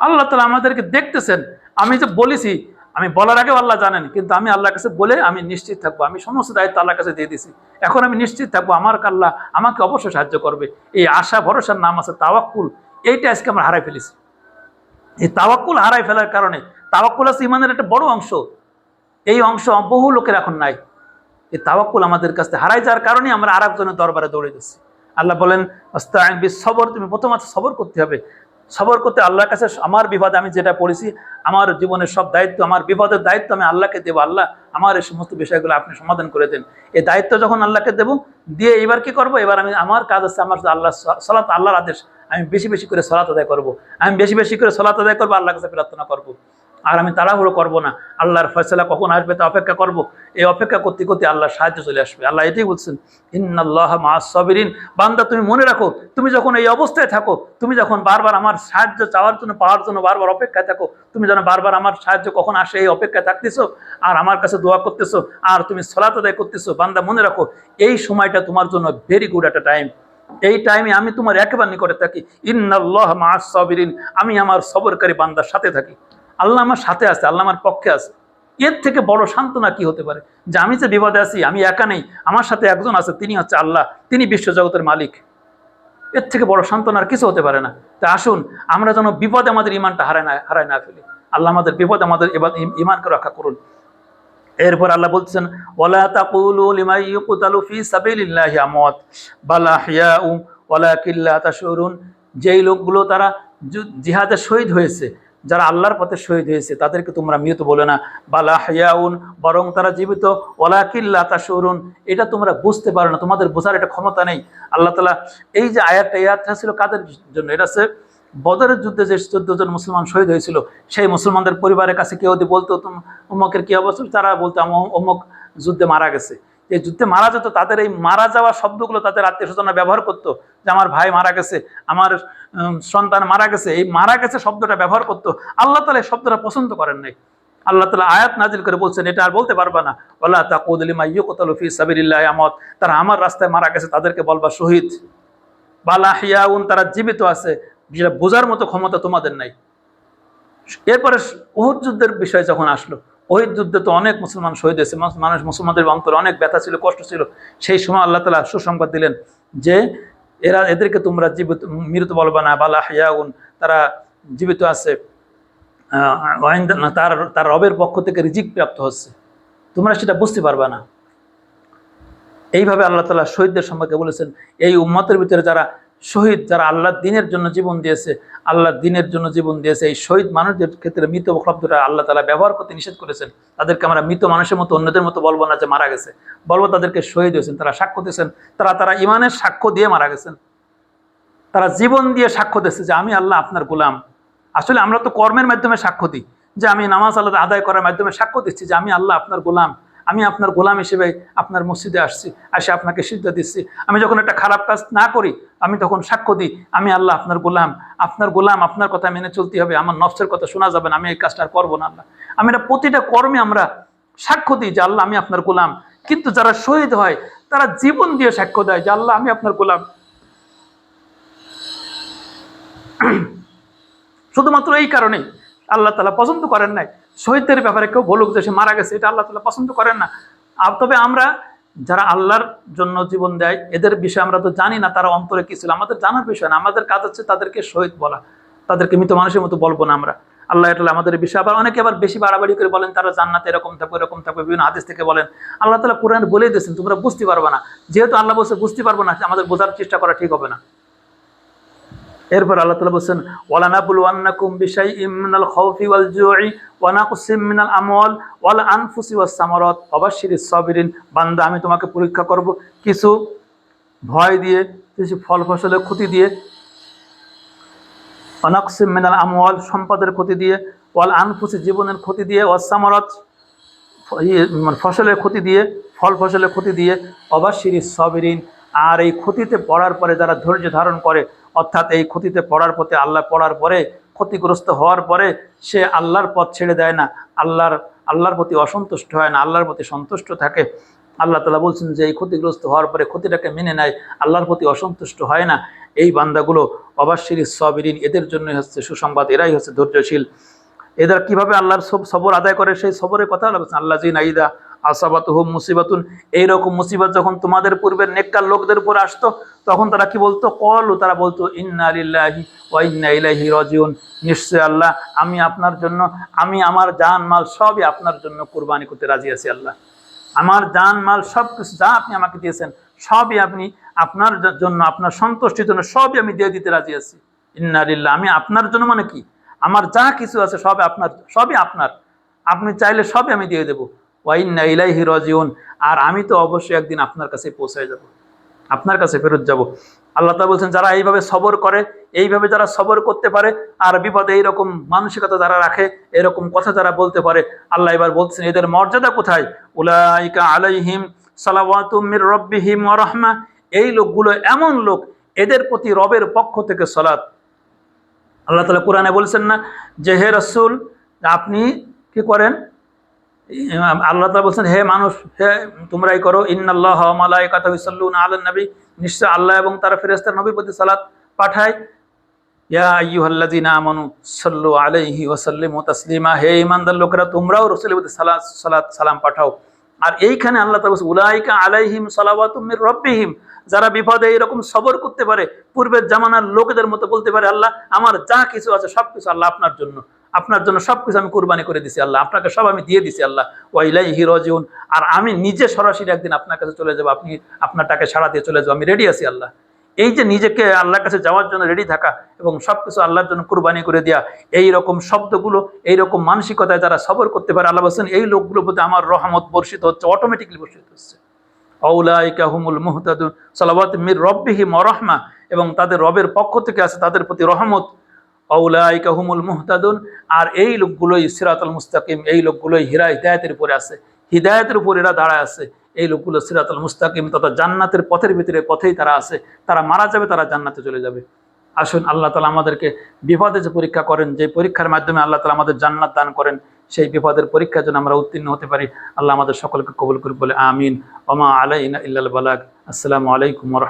আল্লাহ তাআলা আমাদেরকে দেখতেছেন। আমি যে বলেছি, আমি বলার আগেও আল্লাহ জানেন, কিন্তু আমি আল্লাহর কাছে বলে আমি নিশ্চিত থাকবো, আমি সমস্ত দায়িত্ব আল্লাহর কাছে দিয়ে দিছি। এখন আমি নিশ্চিত থাকবো আমার আল্লাহ আমাকে অবশ্যই সাহায্য করবে। এই আশা ভরসার নাম আছে তাওয়াক্কুল। এইটা আজকে আমরা হারাই ফেলেছি। এই তাওয়াক্কুল হারাই ফেলার কারণে, তাওয়াক্কুল আছে ইমানের একটা বড় অংশ, এই অংশ বহু লোকের এখন নাই। এই তাওয়াক্কুল আমাদের কাছে হারাই যাওয়ার কারণে আমরা আরেকজনের দরবারে দৌড়ে যাচ্ছি। আল্লাহ বলেন আস্তাঈন বিস-সবর, তুমি প্রথমত সবর করতে হবে। সবর করতে আল্লাহর কাছে, আমার বিপদে আমি যেটা পড়েছি, আমার জীবনের সব দায়িত্ব, আমার বিপদের দায়িত্ব আমি আল্লাহকে দেবো। আল্লাহ, আমার এই সমস্ত বিষয়গুলো আপনি সমাধান করে দেন। এই দায়িত্ব যখন আল্লাহকে দেবো, দিয়ে এবার কি করব? এবার আমি আমার কাজ আছে, আমার আল্লাহ সালাত, আল্লাহর আদেশ, আমি বেশি বেশি করে সালাত আদায় করব। আমি বেশি বেশি করে সালাত আদায় করবো, আল্লাহর কাছে প্রার্থনা করব। আর আমি তাড়াহুড়ো করবো না, আল্লাহর ফয়সালা কখন আসবে তা অপেক্ষা করব। এই অপেক্ষা করতে করতে আল্লাহর সাহায্য চলে আসবে। আল্লাহ এটাই বলছেন, ইন্নাল্লাহা মাআস সাবিরিন। বান্দা তুমি মনে রাখো, তুমি যখন এই অবস্থায় থাকো, তুমি যখন বারবার আমার সাহায্য চাওয়ার জন্য, পাওয়ার জন্য বারবার অপেক্ষায় থাকো, তুমি যেন বারবার আমার সাহায্য কখন আসে এই অপেক্ষায় থাকতেছো, আর আমার কাছে দোয়া করতেছো, আর তুমি সালাত আদায় করতেছো, বান্দা মনে রাখো এই সময়টা তোমার জন্য ভেরি গুড একটা টাইম। এই টাইমে আমি তোমার একেবারে নিকটে থাকি। ইন্নাল্লাহা মাআস সাবিরিন, আমি আমার সবরকারী বান্দার সাথে থাকি। আল্লাহ আমার সাথে আছে, আল্লাহ আমার পক্ষে আছে। এর থেকে বড় সান্ত্বনা কি হতে পারে? যে আমি যে বিপদে আছি, আমি একা নেই, আমার সাথে একজন আছে, তিনি হচ্ছে আল্লাহ, তিনি বিশ্বজগতের মালিক। এর থেকে বড় সান্ত্বনার কিছু হতে পারে না। তা আসুন আমরা যেন বিপদে আমাদের ইমানটা হারায় না ফেলি। আল্লাহ আমাদের বিপদে আমাদের ইমানকে রক্ষা করুন। এরপর আল্লাহ বলছেন, ওয়ালা তাকুলু লিমা ইউকতালু ফি সাবিলিল্লাহি আমওয়াত বাল আহইয়াউ ওয়ালাকিন লা তাশউরুন। যেই লোকগুলো তারা জিহাদে শহীদ হয়েছে, যারা আল্লাহর পথে শহীদ হয়েছে, তাদেরকে তোমরা মৃত বলে না, বাল আহইয়াউন, বরং তারা জীবিত, ওয়ালাকিন লা তাশউরুন, এটা তোমরা বুঝতে পারো না, তোমাদের বোঝার এটা ক্ষমতা নেই। আল্লাহ তাআলা এই যে আয়াতটা ছিল কাদের জন্য? এটা হচ্ছে বদরের যুদ্ধে যে 14 জন মুসলমান শহীদ হয়েছিল, সেই মুসলমানদের পরিবারের কাছে কেউ যদি বলতো অমুকের কি অবস্থা, তারা বলতো অমুক যুদ্ধে মারা গেছে। এই যুদ্ধে মারা যেত, তাদের এই মারা যাওয়া শব্দগুলো তাদের আত্মীয় স্বজনরা ব্যবহার করতো, যে আমার ভাই মারা গেছে, আমার সন্তান মারা গেছে, এই মারা গেছে শব্দটা ব্যবহার করতো। আল্লাহ তাআলা এই শব্দটা পছন্দ করেন নাই। আল্লাহ তাআলা আয়াত নাজিল করে বলছেন, এটা আর বলতে পারবা না। ওয়ালা তাকুলু লিমা ইউকতালু ফি সাবিলিল্লাহি আমওয়াত, তারা আমার রাস্তায় মারা গেছে, তাদেরকে বলবা শহীদ। বাল আহইয়াউন, তারা জীবিত আছে, যেটা বোঝার মতো ক্ষমতা তোমাদের নাই। এরপরে উহুদ যুদ্ধের বিষয় যখন আসলো, উহুদ যুদ্ধে তো অনেক মুসলমান শহীদ হয়েছে, মানুষ মুসলমানদের অন্তরে অনেক ব্যথা ছিল, কষ্ট ছিল। সেই সময় আল্লাহ তাআলা সুসংবাদ দিলেন যে এদেরকে তোমরা জীবিত, মৃত বলবা না, বাল আহইয়াউন, তারা জীবিত আছে, তার রবের পক্ষ থেকে রিজিক প্রাপ্ত হচ্ছে, তোমরা সেটা বুঝতে পারবা না। এইভাবে আল্লাহ তাআলা শহীদদের সম্পর্কে বলেছেন। এই উম্মতের ভিতরে যারা শহীদ, যারা আল্লাহর দ্বীনের জন্য জীবন দিয়েছে, আল্লাহর দ্বীনের জন্য জীবন দিয়েছে, এই শহীদ মানুষদের ক্ষেত্রে মৃত শব্দটা আল্লাহ তাআলা ব্যবহার করতে নিষেধ করেছেন। তাদেরকে আমরা মৃত মানুষের মতো, অন্যদের মতো বলবো না যে মারা গেছে, বলবো তাদেরকে শহীদ হয়েছেন, তারা সাক্ষ্য দিয়েছেন, তারা ইমানের সাক্ষ্য দিয়ে মারা গেছেন, তারা জীবন দিয়ে সাক্ষ্য দিয়েছে যে আমি আল্লাহ আপনার গোলাম। আসলে আমরা তো কর্মের মাধ্যমে সাক্ষ্য দিই, যে আমি নামাজ আল্লাহ আদায় করার মাধ্যমে সাক্ষ্য দিচ্ছি যে আমি আল্লাহ আপনার গোলাম, আমি আপনার গোলাম হিসেবে আপনার মসজিদে আসছি, আসে আপনাকে সিজদা দিচ্ছি। আমি যখন একটা খারাপ কাজ না করি, আমি তখন সাক্ষ্য দিই আমি আল্লাহ আপনার গোলাম, আপনার কথা মেনে চলতে হবে, আমার নফসের কথা শোনা যাবে না, আমি এই কাজটা আর করবো না আল্লাহ। আমি এটা প্রতিটা কর্মে আমরা সাক্ষ্য দিই যে আল্লাহ আমি আপনার গোলাম। কিন্তু যারা শহীদ হয়, তারা জীবন দিয়ে সাক্ষ্য দেয় যে আল্লাহ আমি আপনার গোলাম। শুধুমাত্র এই কারণেই আল্লাহ তাআলা পছন্দ করেন নাই শহীদদের ব্যাপারে কেউ বলুক যে সে মারা গেছে, এটা আল্লাহ তাআলা পছন্দ করেন না। তবে আমরা যারা আল্লাহর জন্য জীবন দেয় এদের বিষয়ে আমরা তো জানি না তারা অন্তরে কি ছিল, আমাদের জানার বিষয় না। আমাদের কাজ হচ্ছে তাদেরকে শহীদ বলা, তাদেরকে মৃত মানুষের মতো বলবো না আমরা। আল্লাহ তাআলা আমাদের বিষয়ে আবার অনেকে আবার বেশি বাড়াবাড়ি করে বলেন তারা জান্নাতে এরকম থাকবে এরকম থাকবে, বিভিন্ন হাদিস থেকে বলেন। আল্লাহ তাআলা কোরআনে বলে দিয়েছেন তোমরা বুঝতে পারবে না, যেহেতু আল্লাহ বলছে বুঝতে পারবো না, আমাদের বোঝার চেষ্টা করা ঠিক হবে না। এরপর আল্লাহ তাআলা বলেন ওয়ালানাবলুওয়ান্নাকুম বিশাইইম মিনাল খাউফি ওয়াল জুই ওয়া নাকসিম মিনাল আমওয়াল ওয়াল আনফুসি ওয়াস সামারাত ওয়াবাশশিরিস সাবিরিন। বান্দা আমি তোমাকে পরীক্ষা করব কিছু ভয় দিয়ে, কিছু ফল ফসলের ক্ষতি দিয়ে, ওয়া নাকসিম মিনাল আমওয়াল সম্পদের ক্ষতি দিয়ে, ওয়াল আনফুসি জীবনের ক্ষতি দিয়ে, ওয়াস সামারাত ফসলের ক্ষতি দিয়ে, ফল ফসলের ক্ষতি দিয়ে, ওয়াবাশশিরিস সাবিরিন। আর এই ক্ষতিতে পড়ার পরে যারা ধৈর্য ধারণ করে, অর্থাৎ এই ক্ষতিতে পড়ার পথে আল্লাহ পড়ার পরে ক্ষতিগ্রস্ত হওয়ার পরে সে আল্লাহর পথ ছেড়ে দেয় না, আল্লাহর প্রতি অসন্তুষ্ট হয় না, আল্লাহর প্রতি সন্তুষ্ট থাকে। আল্লাহ তাআলা বলছেন যে এই ক্ষতিগ্রস্ত হওয়ার পরে ক্ষতিটাকে মেনে নেয়, আল্লাহর প্রতি অসন্তুষ্ট হয় না, এই বান্দাগুলো ওয়াবাশশিরিস সাবিরিন, এদের জন্যই হচ্ছে সুসংবাদ, এরাই হচ্ছে ধৈর্যশীল। এদের কিভাবে আল্লাহর সবর আদায় করে সেই সবরের কথা বলছেন। আল্লাযীনা ইযা আসাবাতুহুম মুসিবাতুন, এইরকম মুসিবত যখন তোমাদের পূর্বের নেককার লোকদের উপর আসতো তখন তারা কি বলতো, ক্বালু, তারা বলতো ইন্না লিল্লাহি ওয়া ইন্না ইলাইহি রাজিউন, নিশ্চয় আল্লাহ আমি আপনার জন্য, আমি আমার জান মাল সবই আপনার জন্য কুরবানি করতে রাজি আছি। আল্লাহ আমার জান মাল সব কিছু যা আপনি আমাকে দিয়েছেন সবই আপনি আপনার জন্য, আপনার সন্তুষ্টির জন্য সবই আমি দিয়ে দিতে রাজি আছি। ইন্না লিল্লাহ, আমি আপনার জন্য মানে কি, আমার যা কিছু আছে সব আপনার, সবই আপনার, আপনি চাইলে সবই আমি দিয়ে দেবো। ওয়া ইন্না ইলাইহি রাজিউন, আর আমি তো অবশ্যই একদিন আপনার কাছে পৌঁছে যাব, আপনার কাছে ফেরত যাব। আল্লাহ তাআলা বলছেন যারা এইভাবে সবর করে, এইভাবে যারা সবর করতে পারে আর বিপদে এইরকম মানসিকতা যারা রাখে, এরকম কথা যারা বলতে পারে, আল্লাহ এবার বলছেন এদের মর্যাদা কোথায়। উলাইকা আলাইহিম সালাওয়াতুম মির রাব্বিহিম ওয়া রাহমা, এই লোকগুলো এমন লোক এদের প্রতি রবের পক্ষ থেকে সালাত। আল্লাহ তাআলা কোরআনে বলছেন না যে হে রাসূল আপনি কি করেন, আল্লাহ তাআলা বলছেন হে মানুষ, হে তোমরাই করো, ইন্নাল্লাহা ওয়া মালাইকাতাহু ইউসাল্লুনা আলান নবী, নিশ্চয় আল্লাহ এবং তার ফেরেশতা নবীর প্রতি সালাত পাঠায়। ইয়া আইয়ুহাল্লাযীনা আমানু সাল্লু আলাইহি ওয়া সাল্লিমু তাসলিমা, হে ঈমানদার লোকেরা তোমরাও রাসূলের প্রতি সালাত সালাম পাঠাও। আর এইখানে আল্লাহ তাআলা বলছেন উলাইকা আলাইহিম সালাওয়াতুম মির রাব্বিহিম, যারা বিপদে এরকম সবর করতে পারে, পূর্বের জামানার লোকেদের মতো বলতে পারে আল্লাহ আমার যা কিছু আছে সবকিছু আল্লাহ আপনার জন্য, আপনার জন্য সবকিছু আমি কুরবানি করে দিছি আল্লাহ, আপনাকে সব আমি দিয়ে দিছি আল্লাহ। ওয়া ইলাইহি রাজিউন, আর আমি নিজে সরাসরি একদিন আপনার কাছে চলে যাব, আপনি আপনার টাকে সাড়া দিয়ে চলে যাবো, আমি রেডি আছি আল্লাহ। এই যে নিজেকে আল্লাহর কাছে যাওয়ার জন্য রেডি থাকা এবং সবকিছু আল্লাহর জন্য কুরবানি করে দেওয়া, এই রকম শব্দগুলো, এই রকম মানসিকতায় যারা সবর করতে পারে, আল্লাহ বলছেন এই লোকগুলোর প্রতি আমার রহমত বর্ষিত হচ্ছে, অটোমেটিকলি বর্ষিত হচ্ছে। আউলাইকা হুমুল মুহতাদুন সালাওয়াতু মির রাব্বিহিম ওয়া রাহমা, এবং তাদের রবের পক্ষ থেকে আছে তাদের প্রতি রহমত। আউলাইকা হুমুল মুহতাদুন, আর এই লোকগুলোই সিরাতুল মুস্তাকিম, এই লোকগুলোই হিদায়াতের উপরে আছে, হিদায়াতের উপর এরা দাঁড়ায় আছে। এই লোকগুলো সিরাতুল মুস্তাকিম তথা জান্নাতের পথের ভিতরে, পথেই তারা আছে, তারা মারা যাবে, তারা জান্নাতে চলে যাবে। আসুন আল্লাহ তাআলা আমাদেরকে বিপদে যে পরীক্ষা করেন, যে পরীক্ষার মাধ্যমে আল্লাহ তাআলা আমাদের জান্নাত দান করেন, সেই বিপদের পরীক্ষার জন্য আমরা উত্তীর্ণ হতে পারি। আল্লাহ আমাদের সকলকে কবুল করে বলে আমিন। ওয়া মা আলাইনা ইল্লাল বালাগ। আসসালামু আলাইকুম ওয়া